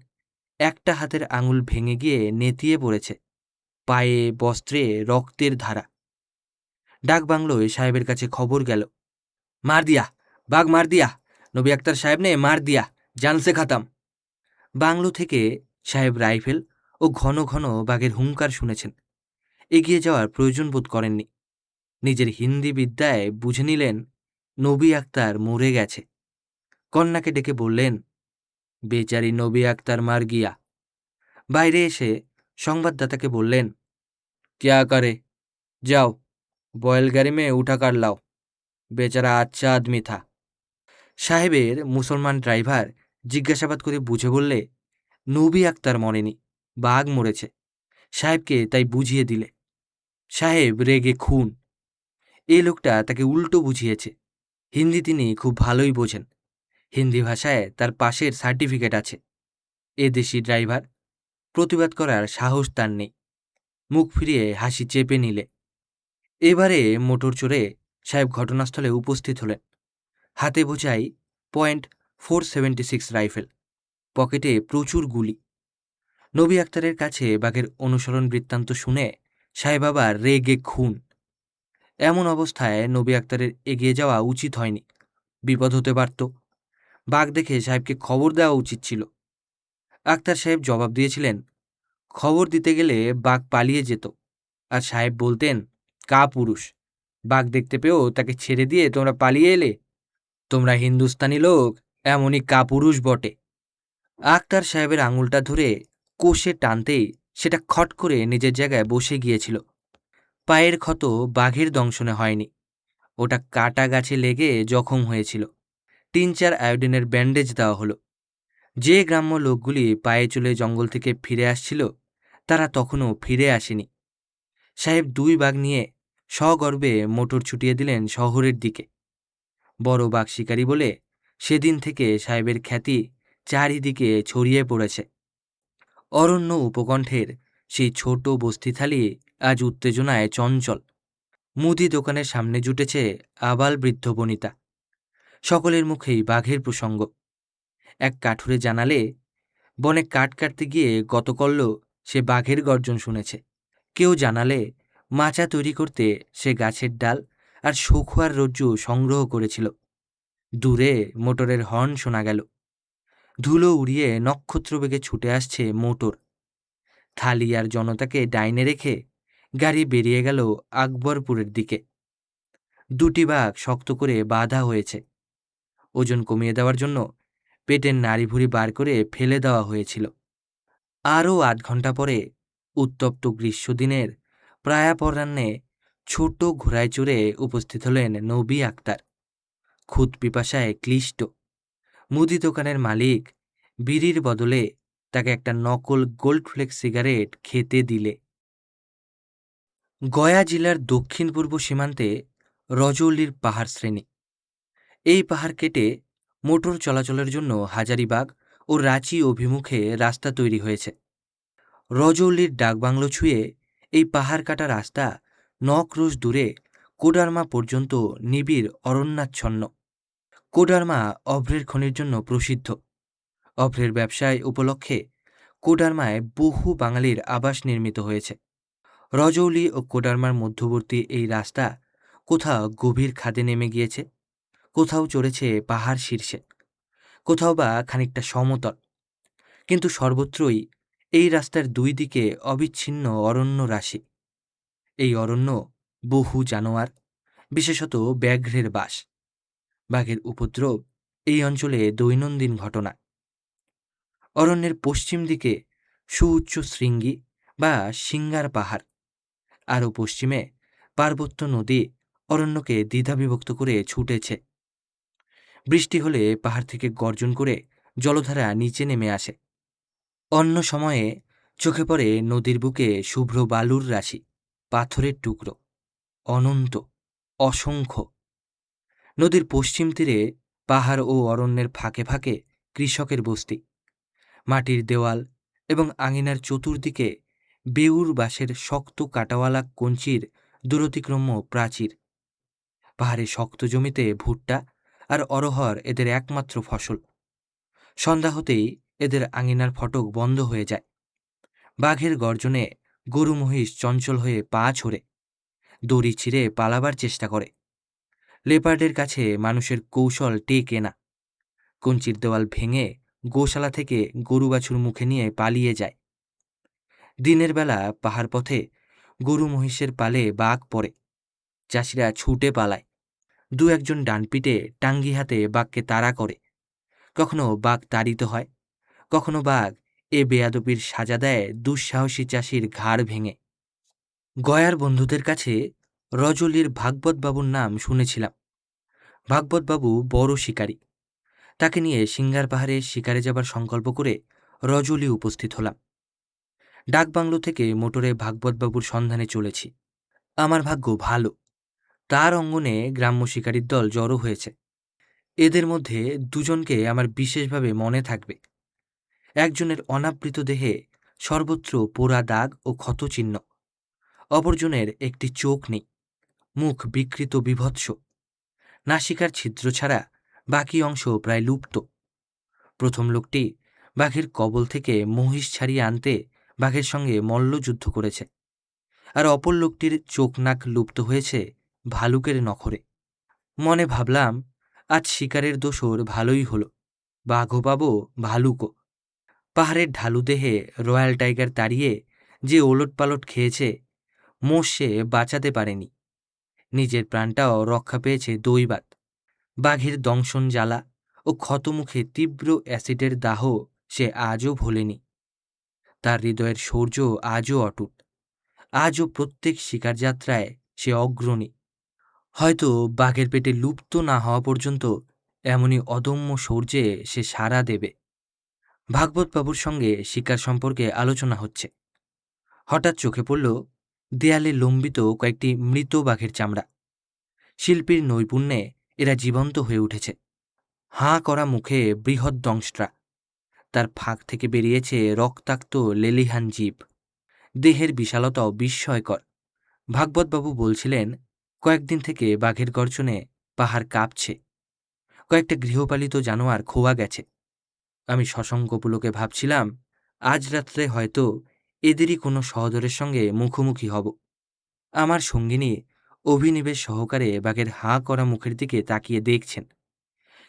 একটা হাতের আঙুল ভেঙে গিয়ে নেতিয়ে পড়েছে। পায়ে বস্ত্রে রক্তের ধারা। ডাক বাংলোয় সাহেবের কাছে খবর গেল, মার দিয়া, বাঘ মার দিয়া, নবী আক্তার সাহেব নে মার দিয়া, জানসে খাতাম। বাংলো থেকে সাহেব রাইফেল ও ঘন ঘন বাঘের হুঙ্কার শুনেছেন। এগিয়ে যাওয়ার প্রয়োজন বোধ করেননি। নিজের হিন্দি বিদ্যায় বুঝে নিলেন নবী আক্তার মরে গেছে। কন্যাকে ডেকে বললেন, বেচারি নবী আক্তার মার গিয়া। বাইরে এসে সংবাদদাতাকে বললেন, ক্যা করে, যাও बैलगाड़ी में उठा कर लाओ, বেচারা আচ্ছা আদমি থা। সাহেবের মুসলমান ড্রাইভার জিজ্ঞাসাবাদ করে বুঝে বললে, নবী আক্তার মরেনি, বাঘ মরেছে। সাহেবকে তাই বুঝিয়ে দিলে। সাহেব রেগে খুন। এই লোকটা তাকে উল্টো বুঝিয়েছে। হিন্দি তিনি খুব ভালোই বোঝেন। হিন্দি ভাষায় তার পাশের সার্টিফিকেট আছে। এ দেশি ড্রাইভার। প্রতিবাদ করার সাহস তার নেই। মুখ ফিরিয়ে হাসি চেপে নিলে। এবারে মোটর চড়ে সাহেব ঘটনাস্থলে উপস্থিত হলেন। হাতে বোঝাই .476 রাইফেল, পকেটে প্রচুর গুলি। নবী আক্তারের কাছে বাঘের অনুসরণ বৃত্তান্ত শুনে সাহেব আবার রেগে খুন। এমন অবস্থায় নবী আক্তারের এগিয়ে যাওয়া উচিত হয়নি, বিপদ হতে পারত। বাঘ দেখে সাহেবকে খবর দেওয়া উচিত ছিল। আক্তার সাহেব জবাব দিয়েছিলেন, খবর দিতে গেলে বাঘ পালিয়ে যেত। আর সাহেব বলতেন, কাপুরুষ, বাঘ দেখতে পেয়েও তাকে ছেড়ে দিয়ে তোমরা পালিয়ে এলে। তোমরা হিন্দুস্তানি লোক, এমনই কাপুরুষ বটে। আক্তার সাহেবের আঙুলটা ধরে কষে টানতেই সেটা খট করে নিজের জায়গায় বসে গিয়েছিল। পায়ের ক্ষত বাঘের দংশনে হয়নি, ওটা কাটা গাছে লেগে জখম হয়েছিল। 3-4 আয়োডিনের ব্যান্ডেজ দেওয়া হলো। যে গ্রাম্য লোকগুলি পায়ে চলে জঙ্গল থেকে ফিরে আসছিল, তারা তখনও ফিরে আসেনি। সাহেব 2 বাঘ নিয়ে সগর্বে মোটর ছুটিয়ে দিলেন শহরের দিকে। বড় বাঘ শিকারী বলে সেদিন থেকে সাহেবের খ্যাতি চারিদিকে ছড়িয়ে পড়েছে। অরণ্য উপকণ্ঠের সেই ছোট বস্তিথালি আজ উত্তেজনায় চঞ্চল। মুদি দোকানের সামনে জুটেছে আবাল বৃদ্ধ বনিতা। সকলের মুখেই বাঘের প্রসঙ্গ। এক কাঠুরে জানালে, বনে কাঠ কাটতে গিয়ে গতকল্য সে বাঘের গর্জন শুনেছে। কেউ জানালে, মাচা তৈরি করতে সে গাছের ডাল আর শখুয়ার রজ্জু সংগ্রহ করেছিল। দূরে মোটরের হর্ন শোনা গেল। ধুলো উড়িয়ে নক্ষত্রবেগে ছুটে আসছে মোটর। থালি আর জনতাকে ডাইনে রেখে গাড়ি বেরিয়ে গেল আকবরপুরের দিকে। 2টি বাঘ শক্ত করে বাঁধা হয়েছে। ওজন কমিয়ে দেওয়ার জন্য পেটের নাড়িভুড়ি বার করে ফেলে দেওয়া হয়েছিল। আরও 8 ঘন্টা পরে উত্তপ্ত গ্রীষ্মদিনের প্রায়াপরাহ্নে ছোট ঘোড়ায় চড়ে উপস্থিত হলেন নবী আক্তার। খুদ পিপাসায় ক্লিষ্ট। মুদি দোকানের মালিক বিড়ির বদলে তাকে একটা নকল গোল্ডফ্লেক্স সিগারেট খেতে দিলে। গয়া জেলার দক্ষিণ পূর্ব সীমান্তে রজৌলির পাহাড় শ্রেণী। এই পাহাড় কেটে মোটর চলাচলের জন্য হাজারিবাগ ও রাঁচি অভিমুখে রাস্তা তৈরি হয়েছে। রজৌলির ডাকবাংলো ছুঁয়ে এই পাহাড় কাটা রাস্তা 9 ক্রোশ দূরে কোডারমা পর্যন্ত নিবিড় অরণ্যাচ্ছন্ন। কোডারমা অভ্রের খনির জন্য প্রসিদ্ধ। অভ্রের ব্যবসায় উপলক্ষে কোডারমায় বহু বাঙালির আবাস নির্মিত হয়েছে। রজৌলি ও কোডারমার মধ্যবর্তী এই রাস্তা কোথাও গভীর খাদে নেমে গিয়েছে, কোথাও চড়েছে পাহাড় শীর্ষে, কোথাও বা খানিকটা সমতল। কিন্তু সর্বত্রই এই রাস্তার 2 দিকে অবিচ্ছিন্ন অরণ্য রাশি। এই অরণ্য বহু জানোয়ার, বিশেষত ব্যাঘ্রের বাস। বাঘের উপদ্রব এই অঞ্চলে দৈনন্দিন ঘটনা। অরণ্যের পশ্চিম দিকে সুউচ্চ শৃঙ্গী বা সিঙ্গার পাহাড়। আরও পশ্চিমে পার্বত্য নদী অরণ্যকে দ্বিধাবিভক্ত করে ছুটেছে। বৃষ্টি হলে পাহাড় থেকে গর্জন করে জলধারা নিচে নেমে আসে। অন্য সময়ে চোখে পড়ে নদীর বুকে শুভ্র বালুর রাশি, পাথরের টুকরো, অনন্ত, অসংখ্য। নদীর পশ্চিম তীরে পাহাড় ও অরণ্যের ফাঁকে ফাঁকে কৃষকের বস্তি। মাটির দেওয়াল এবং আঙিনার চতুর্দিকে বেউর বাঁশের শক্ত কাটাওয়ালা কঞ্চির দূরতিক্রম্য প্রাচীর। পাহাড়ে শক্ত জমিতে ভুট্টা আর অরহর এদের একমাত্র ফসল। সন্ধ্যা হতেই এদের আঙিনার ফটক বন্ধ হয়ে যায়। বাঘের গর্জনে গরু মহিষ চঞ্চল হয়ে পা ছড়ে, দড়ি ছিঁড়ে পালাবার চেষ্টা করে। লেপার্ডের কাছে মানুষের কৌশল টেকে না। কঞ্চির দেওয়াল ভেঙে গোশালা থেকে গরু বাছুর মুখে নিয়ে পালিয়ে যায়। দিনের বেলা পাহাড় পথে গরু মহিষের পালে বাঘ পড়ে। চাষিরা ছুটে পালায়। 2-1 ডানপিটে টাঙ্গি হাতে বাঘকে তাড়া করে। কখনো বাঘ তাড়িত হয়, কখনো বাঘ এ বেয়াদবির সাজা দেয় দুঃসাহসী চাষির ঘাড় ভেঙে। গয়ার বন্ধুদের কাছে রজলীর ভাগবতবাবুর নাম শুনেছিলাম। ভাগবতবাবু বড় শিকারী। তাকে নিয়ে সিঙ্গার পাহাড়ে শিকারে যাবার সংকল্প করে রজলী উপস্থিত হলাম। ডাকবাংলো থেকে মোটরে ভাগবতবাবুর সন্ধানে চলেছি। আমার ভাগ্য ভালো, তার অঙ্গনে গ্রাম্য শিকারীর দল জড়ো হয়েছে। এদের মধ্যে দুজনকে আমার বিশেষভাবে মনে থাকবে। একজনের অনাবৃত দেহে সর্বত্র পোড়া দাগ ও ক্ষতচিহ্ন, অপরজনের একটি চোখ নেই, মুখ বিকৃত বিভৎস, নাসিকার ছিদ্র ছাড়া বাকি অংশ প্রায় লুপ্ত। প্রথম লোকটি বাঘের কবল থেকে মহিষ ছাড়িয়ে আনতে বাঘের সঙ্গে মল্লযুদ্ধ করেছে, আর অপর লোকটির চোখ নাক লুপ্ত হয়েছে ভালুকের নখরে। মনে ভাবলাম, আজ শিকারের দোসর ভালোই হলো, বাঘও পাবো, ভালুকও। পাহাড়ের ঢালু দেহে রয়্যাল টাইগার তাড়িয়ে যে ওলটপালট খেয়েছে, মোষ সে বাঁচাতে পারেনি। নিজের প্রাণটাও রক্ষা পেয়েছে দৈবাত। বাঘের দংশন জ্বালা ও ক্ষতমুখে তীব্র অ্যাসিডের দাহ সে আজও ভোলেনি। তার হৃদয়ের শৌর্য আজও অটুট। আজও প্রত্যেক শিকার যাত্রায় সে অগ্রণী। হয়তো বাঘের পেটে লুপ্ত না হওয়া পর্যন্ত এমনই অদম্য শৌর্যে সে সাড়া দেবে। ভাগবতবাবুর সঙ্গে শিকার সম্পর্কে আলোচনা হচ্ছে। হঠাৎ চোখে পড়ল দেয়ালে লম্বিত কয়েকটি মৃত বাঘের চামড়া। শিল্পীর নৈপুণ্যে এরা জীবন্ত হয়ে উঠেছে। হাঁ করা মুখে বৃহৎ দংষ্ট্রা, তার ফাঁক থেকে বেরিয়েছে রক্তাক্ত লেলিহান জীব। দেহের বিশালতাও বিস্ময়কর। ভাগবতবাবু বলছিলেন, কয়েকদিন থেকে বাঘের গর্জনে পাহাড় কাঁপছে, কয়েকটা গৃহপালিত জানোয়ার খোয়া গেছে। আমি সশঙ্কপুলকে ভাবছিলাম, আজ রাত্রে হয়তো এদেরই কোনো সহোদরের সঙ্গে মুখোমুখি হব। আমার সঙ্গিনী অভিনিবেশ সহকারে বাঘের হাঁ করা মুখের দিকে তাকিয়ে দেখছেন,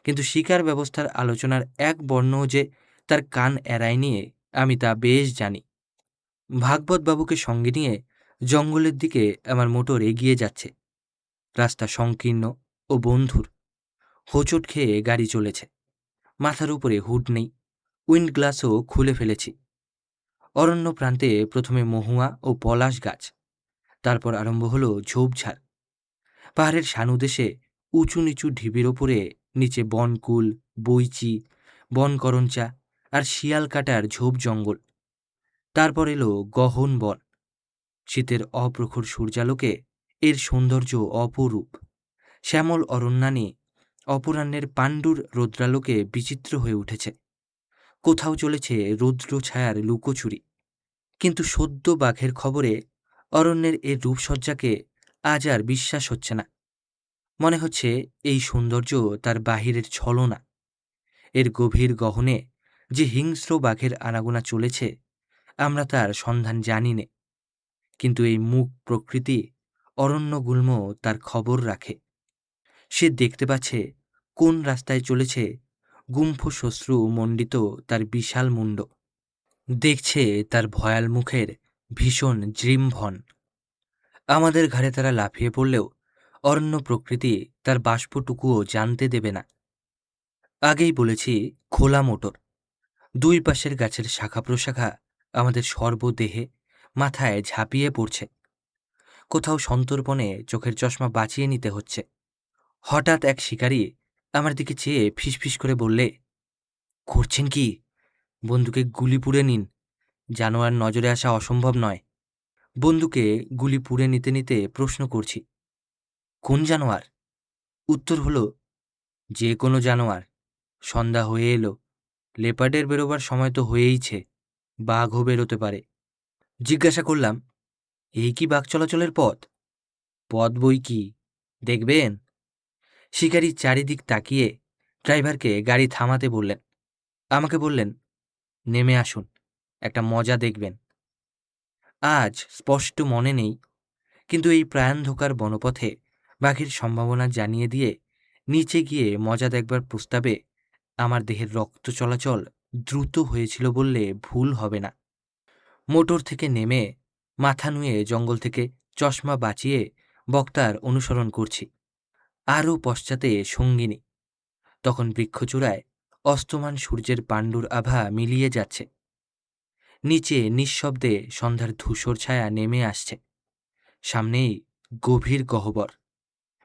কিন্তু শিকার ব্যবস্থার আলোচনার এক বর্ণও যে তার কান এড়ায় নিয়ে আমি তা বেশ জানি। ভাগবতবাবুকে সঙ্গে নিয়ে জঙ্গলের দিকে আমার মোটর এগিয়ে যাচ্ছে। রাস্তা সংকীর্ণ ও বন্ধুর। হোঁচট খেয়ে গাড়ি চলেছে। মাথার উপরে হুড নেই, উইন্ড গ্লাসও খুলে ফেলেছি। অরণ্য প্রান্তে প্রথমে মহুয়া ও পলাশ গাছ, তারপর আরম্ভ হলো ঝোপঝাড়। পাহাড়ের সানুদেশে উঁচু নিচু ঢিবির ওপরে নিচে বনকুল, বইচি, বনকরঞ্চা আর শিয়াল কাটার ঝোপ জঙ্গল। তারপর এলো গহন বন। শীতের অপ্রখর সূর্যালোকে এর সৌন্দর্য অপরূপ। শ্যামল অরণ্যানী অপরাহ্নের পাণ্ডুর রৌদ্রালোকে বিচিত্র হয়ে উঠেছে। কোথাও চলেছে রৌদ্র ছায়ার লুকোচুরি। কিন্তু সদ্য বাঘের খবরে অরণ্যের এর রূপসজ্জাকে আজ আর বিশ্বাস হচ্ছে না। মনে হচ্ছে এই সৌন্দর্য তার বাহিরের ছলনা। এর গভীর গহনে যে হিংস্র বাঘের আনাগোনা চলেছে, আমরা তার সন্ধান জানি নে, কিন্তু এই মুক প্রকৃতি অরণ্যগুল্ম তার খবর রাখে। সে দেখতে পাচ্ছে কোন রাস্তায় চলেছে গুম্ফ শ্বশ্রু মণ্ডিত তার বিশাল মুণ্ড, দেখছে তার ভয়াল মুখের ভীষণ জৃম্ভন। আমাদের ঘাড়ে তারা লাফিয়ে পড়লেও অরণ্য প্রকৃতি তার বাষ্পটুকুও জানতে দেবে না। আগেই বলেছি, খোলা মোটর, দুই পাশের গাছের শাখা প্রশাখা আমাদের সর্বদেহে মাথায় ঝাঁপিয়ে পড়ছে। কোথাও সন্তর্পণে চোখের চশমা বাঁচিয়ে নিতে হচ্ছে। হঠাৎ এক শিকারী আমার দিকে চেয়ে ফিসফিস করে বললে, করছেন কি? বন্দুকে গুলি পুড়ে নিন, জানোয়ার নজরে আসা অসম্ভব নয়। বন্দুকে গুলি পুড়ে নিতে নিতে প্রশ্ন করছি, কোন জানোয়ার? উত্তর হলো, যে কোনো জানোয়ার। সন্ধ্যা হয়ে এলো, লেপার্ডের বেরোবার সময় তো হয়েইছে, বাঘও বেরোতে পারে। জিজ্ঞাসা করলাম, এই কি বাঘ চলাচলের পথ? পথ বই কি, দেখবেন। শিকারী চারিদিক তাকিয়ে ড্রাইভারকে গাড়ি থামাতে বললেন। আমাকে বললেন, নেমে আসুন, একটা মজা দেখবেন। আজ স্পষ্ট মনে নেই, কিন্তু এই প্রাণধোকার বনপথে বাঘের সম্ভাবনা জানিয়ে দিয়ে নিচে গিয়ে মজা দেখবার প্রস্তাবে আমার দেহের রক্ত চলাচল দ্রুত হয়েছিল বললে ভুল হবে না। মোটর থেকে নেমে মাথা নুয়ে জঙ্গল থেকে চশমা বাঁচিয়ে বক্তার অনুসরণ করছি। আরও পশ্চাতে সঙ্গিনী। তখন বৃক্ষচূড়ায় অস্তমান সূর্যের পাণ্ডুর আভা মিলিয়ে যাচ্ছে। নিচে নিঃশব্দে সন্ধ্যার ধূসর ছায়া নেমে আসছে। সামনেই গভীর গহ্বর,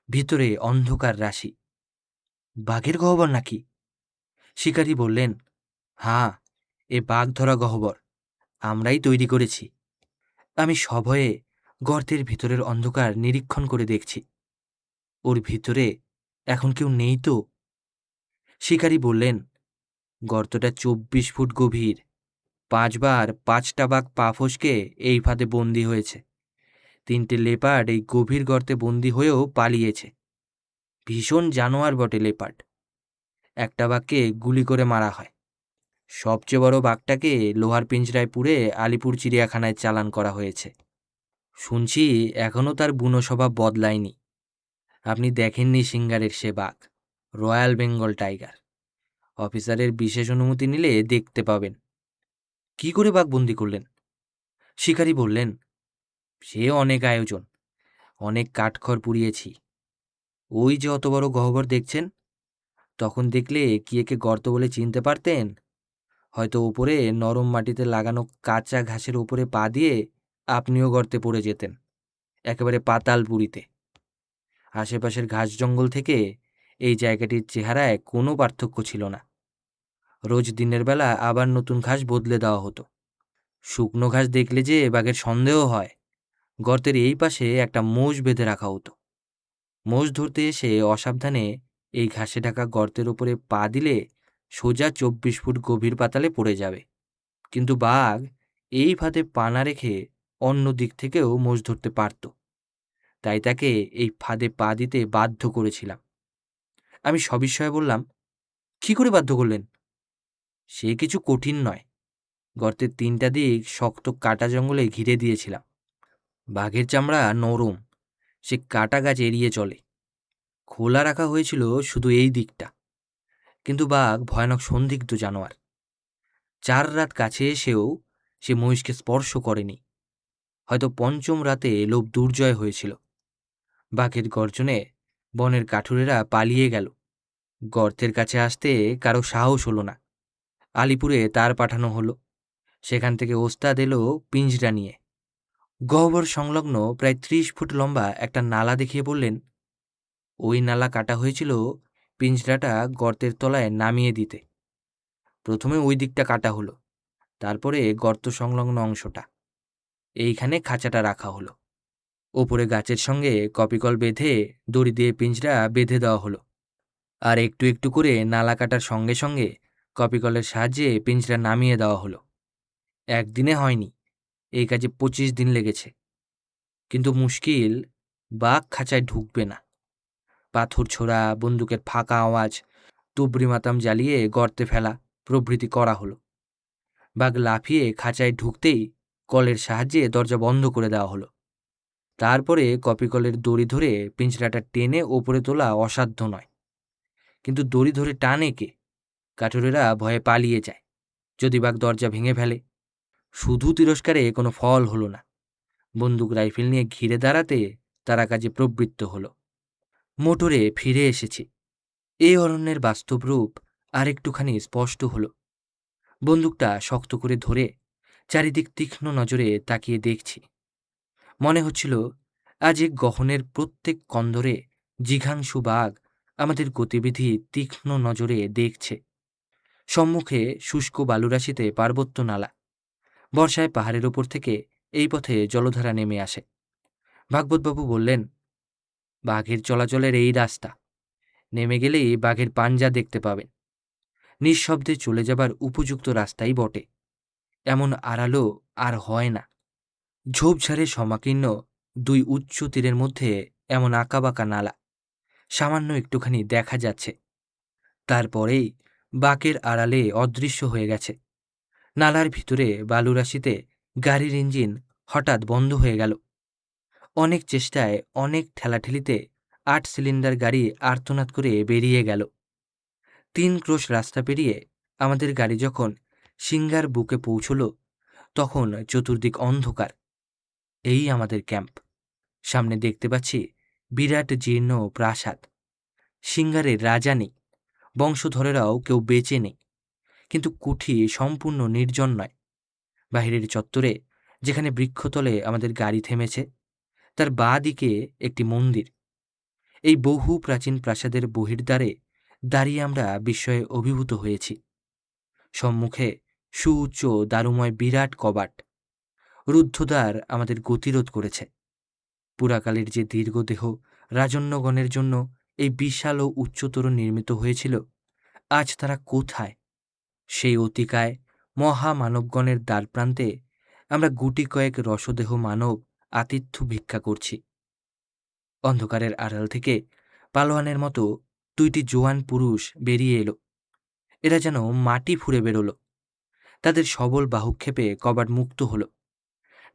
ভিতরে অন্ধকার রাশি। বাঘের গহ্বর নাকি? শিকারী বললেন, হ্যাঁ, এ বাঘ ধরা গহ্বর আমরাই তৈরি করেছি। আমি সভয়ে গর্তের ভিতরের অন্ধকার নিরীক্ষণ করে দেখছি। ওর ভিতরে এখন কেউ নেই তো? শিকারী বললেন, গর্তটা 24 ফুট গভীর। 5বার 5টা বাঘ পা ফসকে এই ফাঁদে বন্দী হয়েছে। 3টে লেপার্ড এই গভীর গর্তে বন্দী হয়েও পালিয়েছে। ভীষণ জানোয়ার বটে লেপার্ড। একটা বাঘকে গুলি করে মারা হয়। সবচেয়ে বড় বাঘটাকে লোহার পিঞ্জরায় পুরে আলিপুর চিড়িয়াখানায় চালান করা হয়েছে। শুনছি এখনও তার বুনো স্বভাব বদলায়নি। আপনি দেখেননি সিঙ্গারের সে বাঘ, রয়্যাল বেঙ্গল টাইগার। অফিসারের বিশেষ অনুমতি নিলে দেখতে পাবেন। কি করে বাঘ বন্দি করলেন? শিকারী বললেন, সে অনেক আয়োজন, অনেক কাঠখড় পুড়িয়েছি। ওই যে অত বড় গহ্বর দেখছেন, তখন দেখলে কি একে গর্ত বলে চিনতে পারতেন? হয়তো ওপরে নরম মাটিতে লাগানো কাঁচা ঘাসের ওপরে পা দিয়ে আপনিও গর্তে পড়ে যেতেন, একেবারে পাতালপুরিতে। আশেপাশের ঘাস জঙ্গল থেকে এই জায়গাটির চেহারায় কোনো পার্থক্য ছিল না। রোজ দিনের বেলা আবার নতুন ঘাস বদলে দেওয়া হতো। শুকনো ঘাস দেখলে যে বাঘের সন্দেহ হয়, গর্তের এই পাশে একটা মোষ বেঁধে রাখা হতো। মোষ ধরতে এসে অসাবধানে এই ঘাসে ঢাকা গর্তের উপরে পা দিলে সোজা 24 ফুট গভীর পাতালে পড়ে যাবে। কিন্তু বাঘ এই ফাঁদে পা না রেখে অন্য দিক থেকেও মোষ ধরতে পারত। তাই তাকে এই ফাঁদে পা দিতে বাধ্য করেছিলাম। আমি সবিস্ময়ে বললাম, কি করে বাধ্য করলেন? সে কিছু কঠিন নয়। গর্তের 3টা দিক শক্ত কাটা জঙ্গলে ঘিরে দিয়েছিলাম। বাঘের চামড়া নরম, সে কাটা গাছ এড়িয়ে চলে। খোলা রাখা হয়েছিল শুধু এই দিকটা। কিন্তু বাঘ ভয়ানক সন্দিগ্ধ জানোয়ার। 4 রাত কাছে এসেও সে মহিষকে স্পর্শ করেনি। হয়তো 5ম রাতে লোভ দুর্জয় হয়েছিল। বাঘের গর্জনে বনের কাঠুরেরা পালিয়ে গেল। গর্তের কাছে আসতে কারো সাহস হলো না। আলিপুরে তার পাঠানো হলো। সেখান থেকে ওস্তাদ এলো পিঞ্জরা নিয়ে। গহ্বর সংলগ্ন প্রায় 30 ফুট লম্বা একটা নালা দেখিয়ে বললেন, ওই নালা কাটা হয়েছিল পিঞ্জরাটা গর্তের তলায় নামিয়ে দিতে। প্রথমে ওই দিকটা কাটা হলো, তারপরে গর্ত সংলগ্ন অংশটা। এইখানে খাঁচাটা রাখা হলো। ওপরে গাছের সঙ্গে কপিকল বেঁধে দড়ি দিয়ে পিঞ্জরা বেঁধে দেওয়া হলো। আর একটু একটু করে নালা কাটার সঙ্গে সঙ্গে কপিকলের সাহায্যে পিঞ্জরা নামিয়ে দেওয়া হলো। একদিনে হয়নি, এই কাজে 25 দিন লেগেছে। কিন্তু মুশকিল, বাঘ খাঁচায় ঢুকবে না। পাথর ছোড়া, বন্দুকের ফাঁকা আওয়াজ, তুবড়ি মাতাম জ্বালিয়ে গর্তে ফেলা প্রভৃতি করা হলো। বাঘ লাফিয়ে খাঁচায় ঢুকতেই কলের সাহায্যে দরজা বন্ধ করে দেওয়া হলো। তারপরে কপিকলের দড়ি ধরে পিঞ্জরাটা টেনে ওপরে তোলা অসাধ্য নয়। কিন্তু দড়ি ধরে টানে কে? কাঠুরেরা ভয়ে পালিয়ে যায় যদি বাঘ দরজা ভেঙে ফেলে। শুধু তিরস্কারে কোনো ফল হলো না। বন্দুক রাইফেল নিয়ে ঘিরে দাঁড়াতে তারা কাজে প্রবৃত্ত হলো। মোটরে ফিরে এসেছি। এই অরণ্যের বাস্তব রূপ আর একটুখানি স্পষ্ট হলো। বন্দুকটা শক্ত করে ধরে চারিদিক তীক্ষ্ণ নজরে তাকিয়ে দেখছি। মনে হচ্ছিল আজ এক গহনের প্রত্যেক কন্দরে জিঘাংশু বাঘ আমাদের গতিবিধি তীক্ষ্ণ নজরে দেখছে। সম্মুখে শুষ্ক বালুরাশিতে পার্বত্য নালা। বর্ষায় পাহাড়ের ওপর থেকে এই পথে জলধারা নেমে আসে। ভাগবতবাবু বললেন, বাঘের চলাচলের এই রাস্তা। নেমে গেলেই বাঘের পাঞ্জা দেখতে পাবেন। নিঃশব্দে চলে যাবার উপযুক্ত রাস্তাই বটে। এমন আড়ালো আর হয় না। ঝোপঝাড়ে সমাকীর্ণ 2 উচ্চ তীরের মধ্যে এমন আঁকাবাঁকা নালা সামান্য একটুখানি দেখা যাচ্ছে। তারপরেই বাঁকের আড়ালে অদৃশ্য হয়ে গেছে। নালার ভিতরে বালুরাশিতে গাড়ির ইঞ্জিন হঠাৎ বন্ধ হয়ে গেল। অনেক চেষ্টায়, অনেক ঠেলাঠেলিতে 8 সিলিন্ডার গাড়ি আর্তনাদ করে বেরিয়ে গেল। 3 ক্রোশ রাস্তা পেরিয়ে আমাদের গাড়ি যখন সিংগার বুকে পৌঁছল, তখন চতুর্দিক অন্ধকার। এই আমাদের ক্যাম্প। সামনে দেখতে পাচ্ছি বিরাট জীর্ণ প্রাসাদ। সিংগারের রাজা নেই, বংশধরেরাও কেউ বেঁচে নেই। কিন্তু কুঠি সম্পূর্ণ নির্জন নয়। বাহিরের চত্বরে, যেখানে বৃক্ষতলে আমাদের গাড়ি থেমেছে, তার বাঁ দিকে একটি মন্দির। এই বহু প্রাচীন প্রাসাদের বহির্দ্বারে দাঁড়িয়ে আমরা বিস্ময়ে অভিভূত হয়েছি। সম্মুখে সুউচ্চ দারুময় বিরাট কবাট, রুদ্ধদ্বার আমাদের গতিরোধ করেছে। পুরাকালের যে দীর্ঘদেহ রাজন্যগণের জন্য এই বিশাল ও উচ্চতর নির্মিত হয়েছিল, আজ তারা কোথায়? সেই অতিকায় মহামানবগণের দ্বারপ্রান্তে আমরা গুটি কয়েক রসদেহ মানব আতিথ্য ভিক্ষা করছি। অন্ধকারের আড়াল থেকে পালোয়ানের মতো দুইটি জোয়ান পুরুষ বেরিয়ে এলো। এরা যেন মাটি ফুঁড়ে বেরোল। তাদের সবল বাহুক্ষেপে কবাট মুক্ত হল।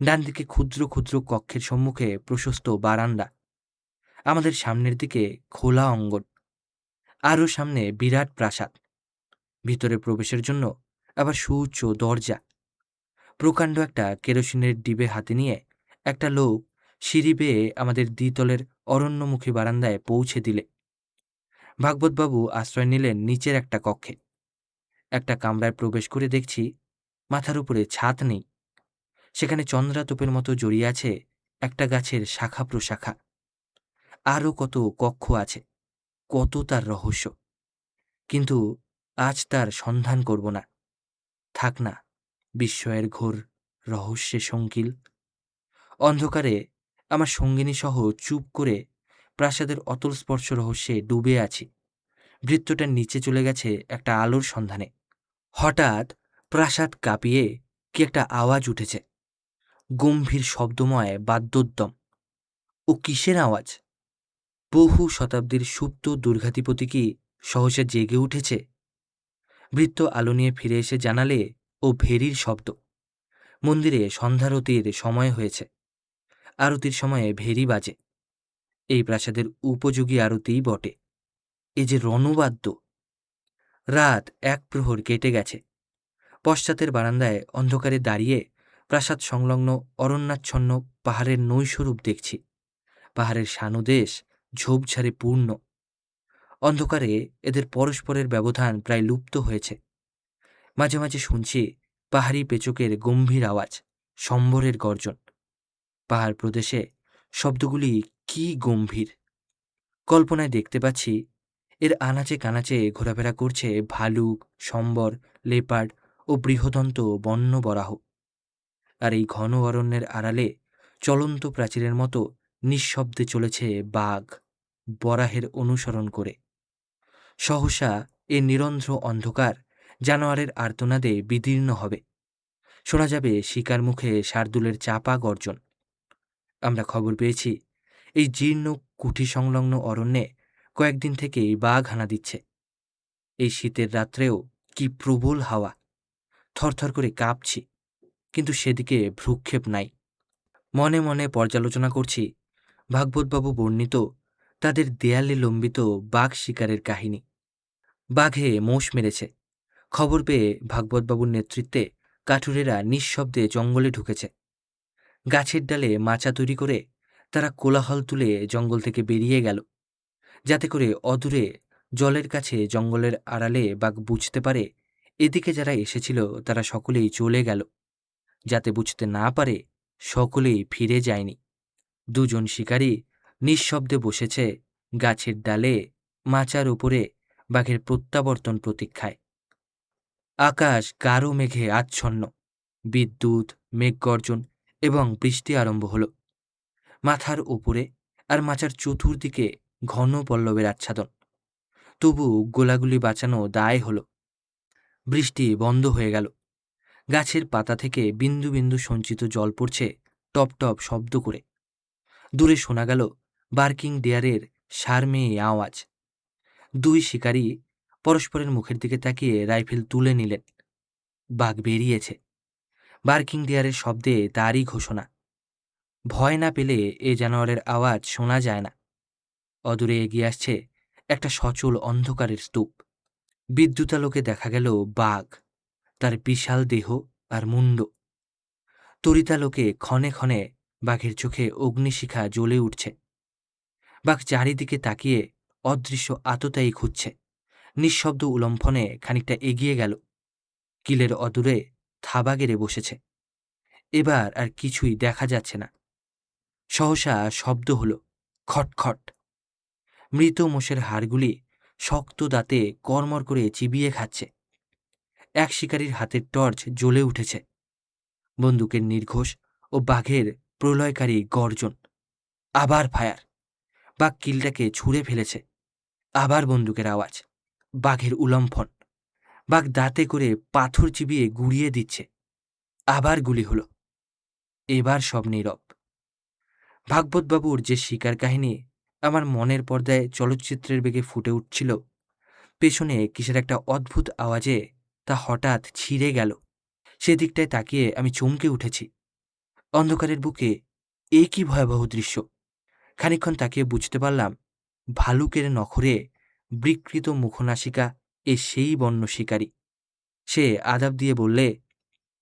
ডান দিকে ক্ষুদ্র ক্ষুদ্র কক্ষের সম্মুখে প্রশস্ত বারান্দা, আমাদের সামনের দিকে খোলা অঙ্গন, আরও সামনে বিরাট প্রাসাদ, ভিতরে প্রবেশের জন্য আবার সুউচ্চ দরজা। প্রকাণ্ড একটা কেরোসিনের ডিবে হাতে নিয়ে একটা লোক সিঁড়ি বেয়ে আমাদের দ্বিতলের অরণ্যমুখী বারান্দায় পৌঁছে দিলে। ভাগবতবাবু আশ্রয় নিলেন নিচের একটা কক্ষে। একটা কামরায় প্রবেশ করে দেখছি মাথার উপরে ছাদ নেই। সেখানে চন্দ্রাতপের মতো জড়িয়ে আছে একটা গাছের শাখা প্রশাখা। আরও কত কক্ষ আছে, কত তার রহস্য। কিন্তু আজ তার সন্ধান করব না। থাক না বিস্ময়ের ঘোর রহস্যে সঙ্কিল। অন্ধকারে আমার সঙ্গিনী সহ চুপ করে প্রাসাদের অতল স্পর্শ রহস্যে ডুবে আছি। বৃত্তটার নিচে চলে গেছে একটা আলোর সন্ধানে। হঠাৎ প্রাসাদ কাঁপিয়ে কি একটা আওয়াজ উঠেছে, গম্ভীর শব্দময় বাদ্যোদ্যম। ও কিসের আওয়াজ? বহু শতাব্দীর সুপ্ত দুর্ঘাধিপতি কি সহসা জেগে উঠেছে? বৃত্ত আলো নিয়ে ফিরে এসে জানালে ও ভেরির শব্দ। মন্দিরে সন্ধ্যারতির সময় হয়েছে। আরতির সময়ে ভেরি বাজে। এই প্রাসাদের উপযোগী আরতিই বটে। এ যে রণবাদ্য! রাত এক প্রহর কেটে গেছে। পশ্চাতের বারান্দায় অন্ধকারে দাঁড়িয়ে প্রাসাদ সংলগ্ন অরণ্যাচ্ছন্ন পাহাড়ের নৈস্বরূপ দেখছি। পাহাড়ের সানুদেশ ঝোপঝাড়ে পূর্ণ। অন্ধকারে এদের পরস্পরের ব্যবধান প্রায় লুপ্ত হয়েছে। মাঝে মাঝে শুনছি পাহাড়ি পেচকের গম্ভীর আওয়াজ, সম্বরের গর্জন। পাহাড় প্রদেশে শব্দগুলি কি গম্ভীর! কল্পনায় দেখতে পাচ্ছি এর আনাচে কানাচে ঘোরাফেরা করছে ভালুক, সম্বর, লেপার্ড ও বৃহদন্ত বন্য বরাহ। আর এই ঘন অরণ্যের আড়ালে চলন্ত প্রাচীরের মতো নিঃশব্দে চলেছে বাঘ, বরাহের অনুসরণ করে। সহসা এ নিরন্ধ্র অন্ধকার জানোয়ারের আর্তনাদে বিদীর্ণ হবে। শোনা যাবে শিকার মুখে শার্দুলের চাপা গর্জন। আমরা খবর পেয়েছি এই জীর্ণ কুঠি সংলগ্ন অরণ্যে কয়েকদিন থেকেই বাঘ হানা দিচ্ছে। এই শীতের রাত্রেও কি প্রবল হাওয়া! থরথর করে কাঁপছি, কিন্তু সেদিকে ভ্রুক্ষেপ নাই। মনে মনে পর্যালোচনা করছি ভাগবতবাবু বর্ণিত তাদের দেয়ালে লম্বিত বাঘ শিকারের কাহিনী। বাঘে মোষ মেরেছে। খবর পেয়ে ভাগবতবাবুর নেতৃত্বে কাঠুরেরা নিঃশব্দে জঙ্গলে ঢুকেছে। গাছের ডালে মাচা তৈরি করে তারা কোলাহল তুলে জঙ্গল থেকে বেরিয়ে গেল, যাতে করে অদূরে জলের কাছে জঙ্গলের আড়ালে বাঘ বুঝতে পারে এদিকে যারা এসেছিল তারা সকলেই চলে গেল, যাতে বুঝতে না পারে সকলেই ফিরে যায়নি। দুজন শিকারী নিঃশব্দে বসেছে গাছের ডালে মাচার উপরে বাঘের প্রত্যাবর্তন প্রতীক্ষায়। আকাশ গাঢ় মেঘে আচ্ছন্ন। বিদ্যুৎ, মেঘগর্জন এবং বৃষ্টি আরম্ভ হল। মাথার উপরে আর মাচার চতুর্দিকে ঘন পল্লবের আচ্ছাদন। তবু গোলাগুলি বাঁচানো দায় হল। বৃষ্টি বন্ধ হয়ে গেল। গাছের পাতা থেকে বিন্দু বিন্দু সঞ্চিত জল পড়ছে টপ টপ শব্দ করে। দূরে শোনা গেল বার্কিং ডেয়ারের সারমেয়ে আওয়াজ। দুই শিকারী পরস্পরের মুখের দিকে তাকিয়ে রাইফেল তুলে নিলেন। বাঘ বেরিয়েছে। বার্কিং ডেয়ারের শব্দে তারই ঘোষণা। ভয় না পেলে এ জানোয়ারের আওয়াজ শোনা যায় না। অদূরে এগিয়ে আসছে একটা সচল অন্ধকারের স্তূপ। বিদ্যুতালোকে দেখা গেল বাঘ, তার বিশাল দেহ আর মুন্ড। তরিতালোকে ক্ষণে ক্ষণে বাঘের চোখে অগ্নিশিখা জ্বলে উঠছে। বাঘ চারিদিকে তাকিয়ে অদৃশ্য আততায়ী খুঁজছে। নিঃশব্দ উলম্ফনে খানিকটা এগিয়ে গেল। কিলের অদূরে থাবা গেড়ে বসেছে। এবার আর কিছুই দেখা যাচ্ছে না। সহসা শব্দ হলো, খটখট। মৃত মোষের হাড়গুলি শক্ত দাঁতে কড়মড় করে চিবিয়ে খাচ্ছে। এক শিকারীর হাতের টর্চ জ্বলে উঠেছে। বন্দুকের নির্ঘোষ ও বাঘের প্রলয়কারী গর্জন। আবার ফায়ার। বাঘ কিলটাকে ছুঁড়ে ফেলেছে। আবার বন্দুকের আওয়াজ, বাঘের উলম্ফন। বাঘ দাঁতে করে পাথর চিবিয়ে গুড়িয়ে দিচ্ছে। আবার গুলি হলো। এবার সব নীরব। ভাগবতবাবুর যে শিকার কাহিনী আমার মনের পর্দায় চলচ্চিত্রের বেগে ফুটে উঠছিল, পেছনে কিসের একটা অদ্ভুত আওয়াজে তা হঠাৎ ছিঁড়ে গেল। সেদিকটায় তাকিয়ে আমি চমকে উঠেছি। অন্ধকারের বুকে এ কি ভয়াবহ দৃশ্য! খানিকক্ষণ তাকিয়ে বুঝতে পারলাম, ভালুকের নখরে বিকৃত মুখনাসিকা এ সেই বন্য শিকারী। সে আদাব দিয়ে বললে,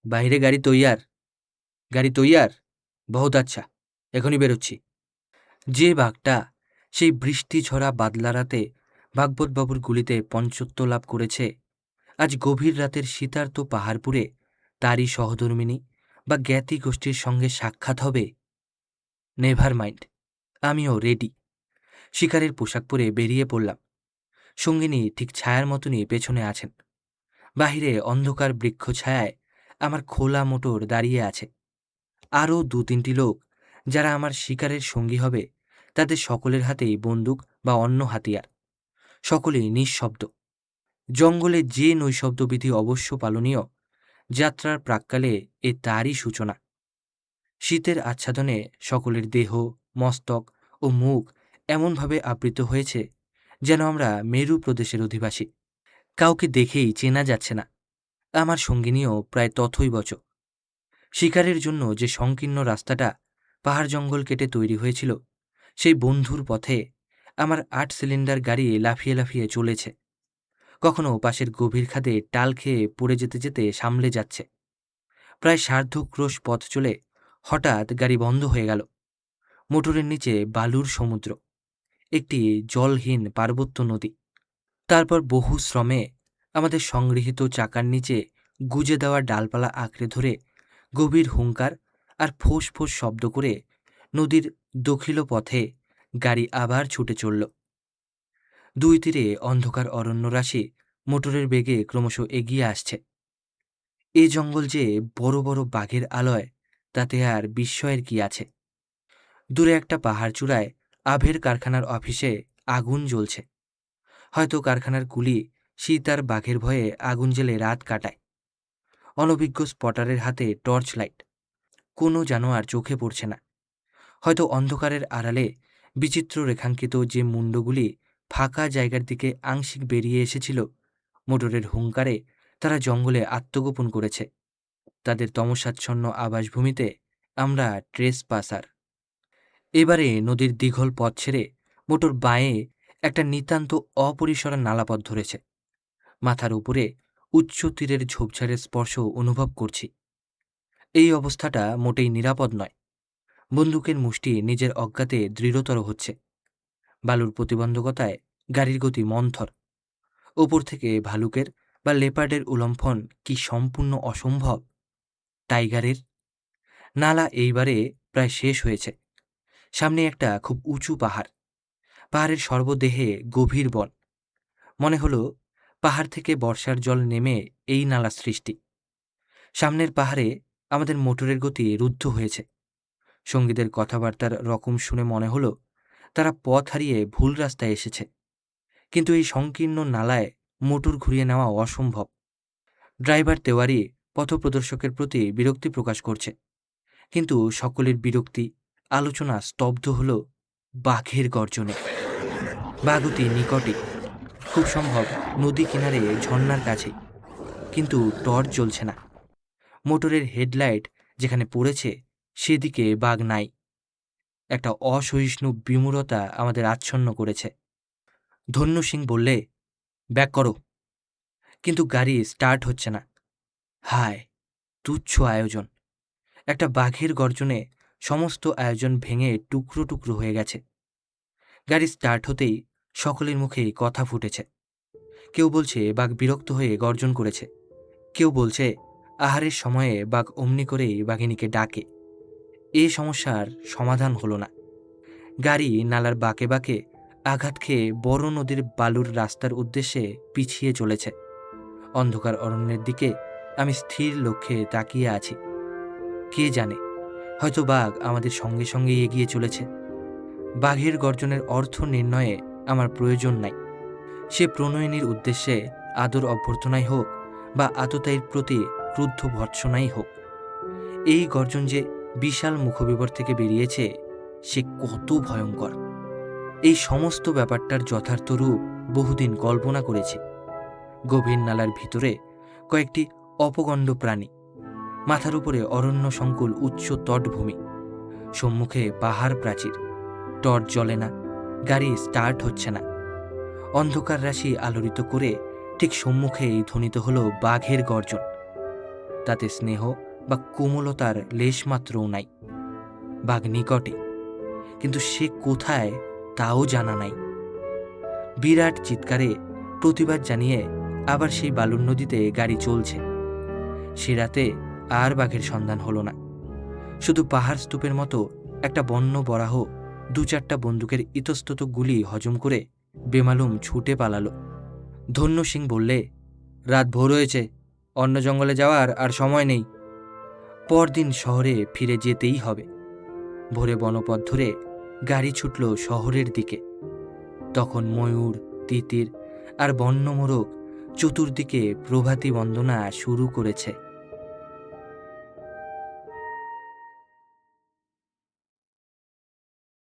বাইরে গাড়ি তৈয়ার। গাড়ি তৈয়ার? বহুত আচ্ছা, এখনই বেরোচ্ছি। যে বাঘটা সেই বৃষ্টি ঝরা বাদলা রাতে ভাগবতবাবুর গুলিতে পঞ্চত্ব লাভ করেছে, আজ গভীর রাতের শীতার্ত পাহাড়পুরে তারই সহধর্মিণী বা জ্ঞাতি গোষ্ঠীর সঙ্গে সাক্ষাৎ হবে। নেভার মাইন্ড, আমিও রেডি। শিকারের পোশাক পরে বেরিয়ে পড়লাম। সঙ্গিনী ঠিক ছায়ার মতনই পেছনে আছেন। বাহিরে অন্ধকার বৃক্ষ ছায়ায় আমার খোলা মোটর দাঁড়িয়ে আছে। আরও ২-৩টি লোক যারা আমার শিকারের সঙ্গী হবে, তাদের সকলের হাতেই বন্দুক বা অন্য হাতিয়ার। সকলেই নিঃশব্দ। জঙ্গলে যে নৈশব্দবিধি অবশ্য পালনীয়, যাত্রার প্রাক্কালে এ তারই সূচনা। শীতের আচ্ছাদনে সকলের দেহ, মস্তক ও মুখ এমনভাবে আবৃত হয়েছে যেন আমরা মেরু প্রদেশের অধিবাসী। কাউকে দেখেই চেনা যাচ্ছে না। আমার সঙ্গিনীও প্রায় তথৈবচ। শিকারের জন্য যে সংকীর্ণ রাস্তাটা পাহাড় জঙ্গল কেটে তৈরি হয়েছিল, সেই বন্ধুর পথে আমার ৮ সিলিন্ডার গাড়ি লাফিয়ে লাফিয়ে চলেছে। কখনো পাশের গভীর খাদে টাল খেয়ে পড়ে যেতে যেতে সামলে যাচ্ছে। প্রায় সার্ধক্রোশ পথ চলে হঠাৎ গাড়ি বন্ধ হয়ে গেল। মোটরের নিচে বালুর সমুদ্র, একটি জলহীন পার্বত্য নদী। তারপর বহু শ্রমে আমাদের সংগৃহীত চাকার নিচে গুজে দেওয়া ডালপালা আঁকড়ে ধরে গভীর হুঙ্কার আর ফোঁস ফোঁস শব্দ করে নদীর দখিল পথে গাড়ি আবার ছুটে চলল। দুই তীরে অন্ধকার অরণ্যরাশি মোটরের বেগে ক্রমশ এগিয়ে আসছে। এ জঙ্গল যে বড় বড় বাঘের আলয়, তাতে আর বিস্ময়ের কি আছে। দূরে একটা পাহাড় চূড়ায় আভের কারখানার অফিসে আগুন জ্বলছে। হয়তো কারখানার কুলি শীত আর বাঘের ভয়ে আগুন জ্বেলে রাত কাটায়। অনভিজ্ঞ স্পটারের হাতে টর্চ লাইট। কোনো জানোয়ার চোখে পড়ছে না। হয়তো অন্ধকারের আড়ালে বিচিত্র রেখাঙ্কিত যে মুণ্ডগুলি ফাঁকা জায়গার দিকে আংশিক বেরিয়ে এসেছিল, মোটরের হুঙ্কারে তারা জঙ্গলে আত্মগোপন করেছে। তাদের তমসাচ্ছন্ন আবাসভূমিতে আমরা ট্রেস পাসার। এবারে নদীর দীঘল পথ ছেড়ে মোটর বাঁয়ে একটা নিতান্ত অপরিসর নালাপথ ধরেছে। মাথার উপরে উচ্চ তীরের ঝোপঝাড়ের স্পর্শ অনুভব করছি। এই অবস্থাটা মোটেই নিরাপদ নয়। বন্দুকের মুষ্টি নিজের অজ্ঞাতে দৃঢ়তর হচ্ছে। বালুর প্রতিবন্ধকতায় গাড়ির গতি মন্থর। ওপর থেকে ভালুকের বা লেপার্ডের উলম্ফন কি সম্পূর্ণ অসম্ভব? টাইগারের? নালা এইবারে প্রায় শেষ হয়েছে। সামনে একটা খুব উঁচু পাহাড়। পাহাড়ের সর্বদেহে গভীর বন। মনে হলো পাহাড় থেকে বর্ষার জল নেমে এই নালা সৃষ্টি। সামনের পাহাড়ে আমাদের মোটরের গতি রুদ্ধ হয়েছে। সঙ্গীদের কথাবার্তার রকম শুনে মনে হলো তারা পথ হারিয়ে ভুল রাস্তায় এসেছে। কিন্তু এই সংকীর্ণ নালায় মোটর ঘুরিয়ে নেওয়া অসম্ভব। ড্রাইভার তেওয়ারি পথপ্রদর্শকের প্রতি বিরক্তি প্রকাশ করছে, কিন্তু সকলের বিরক্তি আলোচনা স্তব্ধ হল বাঘের গর্জনে। বাঘ অতি নিকটে, খুব সম্ভব নদী কিনারে ঝর্ণার কাছে, কিন্তু টর্চ জ্বলছে না। মোটরের হেডলাইট যেখানে পড়েছে সেদিকে বাঘ নাই। একটা অসহিষ্ণু বিমূঢ়তা আমাদের আচ্ছন্ন করেছে। ধন্য সিং বললে, ব্যাক করো। কিন্তু গাড়ি স্টার্ট হচ্ছে না। হায়, তুচ্ছ আয়োজন! একটা বাঘের গর্জনে সমস্ত আয়োজন ভেঙে টুকরো টুকরো হয়ে গেছে। গাড়ি স্টার্ট হতেই সকলের মুখেই কথা ফুটেছে। কেউ বলছে বাঘ বিরক্ত হয়ে গর্জন করেছে। কেউ বলছে আহারের সময়ে বাঘ অমনি করেই বাঘিনীকে ডাকে। এই সমস্যার সমাধান হলো না। গাড়ি নালার বাঁকে বাঁকে আঘাত খেয়ে বড় নদীর বালুর রাস্তার উদ্দেশ্যে পিছিয়ে চলেছে। অন্ধকার অরণ্যের দিকে আমি স্থির লক্ষ্যে তাকিয়ে আছি। কে জানে, হয়তো বাঘ আমাদের সঙ্গে সঙ্গে এগিয়ে চলেছে। বাঘের গর্জনের অর্থ নির্ণয়ে আমার প্রয়োজন নাই। সে প্রণয়িনীর উদ্দেশ্যে আদর অভ্যর্থনাই হোক বা আততায়ীর প্রতি ক্রুদ্ধ ভর্ৎসনাই হোক, এই গর্জন যে বিশাল মুখবিবর থেকে বেরিয়েছে সে কত ভয়ঙ্কর। এই সমস্ত ব্যাপারটার যথার্থ রূপ বহুদিন কল্পনা করেছি। গভীর নালার ভিতরে কয়েকটি অপগণ্ড প্রাণী, মাথার উপরে অরণ্য সংকুল উচ্চ তটভূমি, সম্মুখে পাহাড় প্রাচীর, টর্চ জ্বলে না, গাড়ি স্টার্ট হচ্ছে না। অন্ধকার রাশি আলোড়িত করে ঠিক সম্মুখেই ধ্বনিত হলো বাঘের গর্জন। তাতে স্নেহ বা কোমলতার লেশমাত্রও নাই। বাঘ নিকটে, কিন্তু সে কোথায় তাও জানা নাই। বিরাট চিৎকারে প্রতিবাদ জানিয়ে আবার সেই বালুর নদীতে গাড়ি চলছে। সে রাতে আর বাঘের সন্ধান হলো না। শুধু পাহাড় স্তূপের মতো একটা বন্য বরাহ 2-4টা বন্দুকের ইতস্তত গুলি হজম করে বেমালুম ছুটে পালালো। ধন্য সিং বললে, রাত ভোর হয়েছে, অন্য জঙ্গলে যাওয়ার আর সময় নেই। পরদিন শহরে ফিরে যেতেই হবে। ভোরে বনপথ ধরে গাড়ি ছুটল শহরের দিকে। তখন ময়ূর, তিতির আর বন্য মোরগ চতুর্দিকে প্রভাতী বন্দনা শুরু করেছে।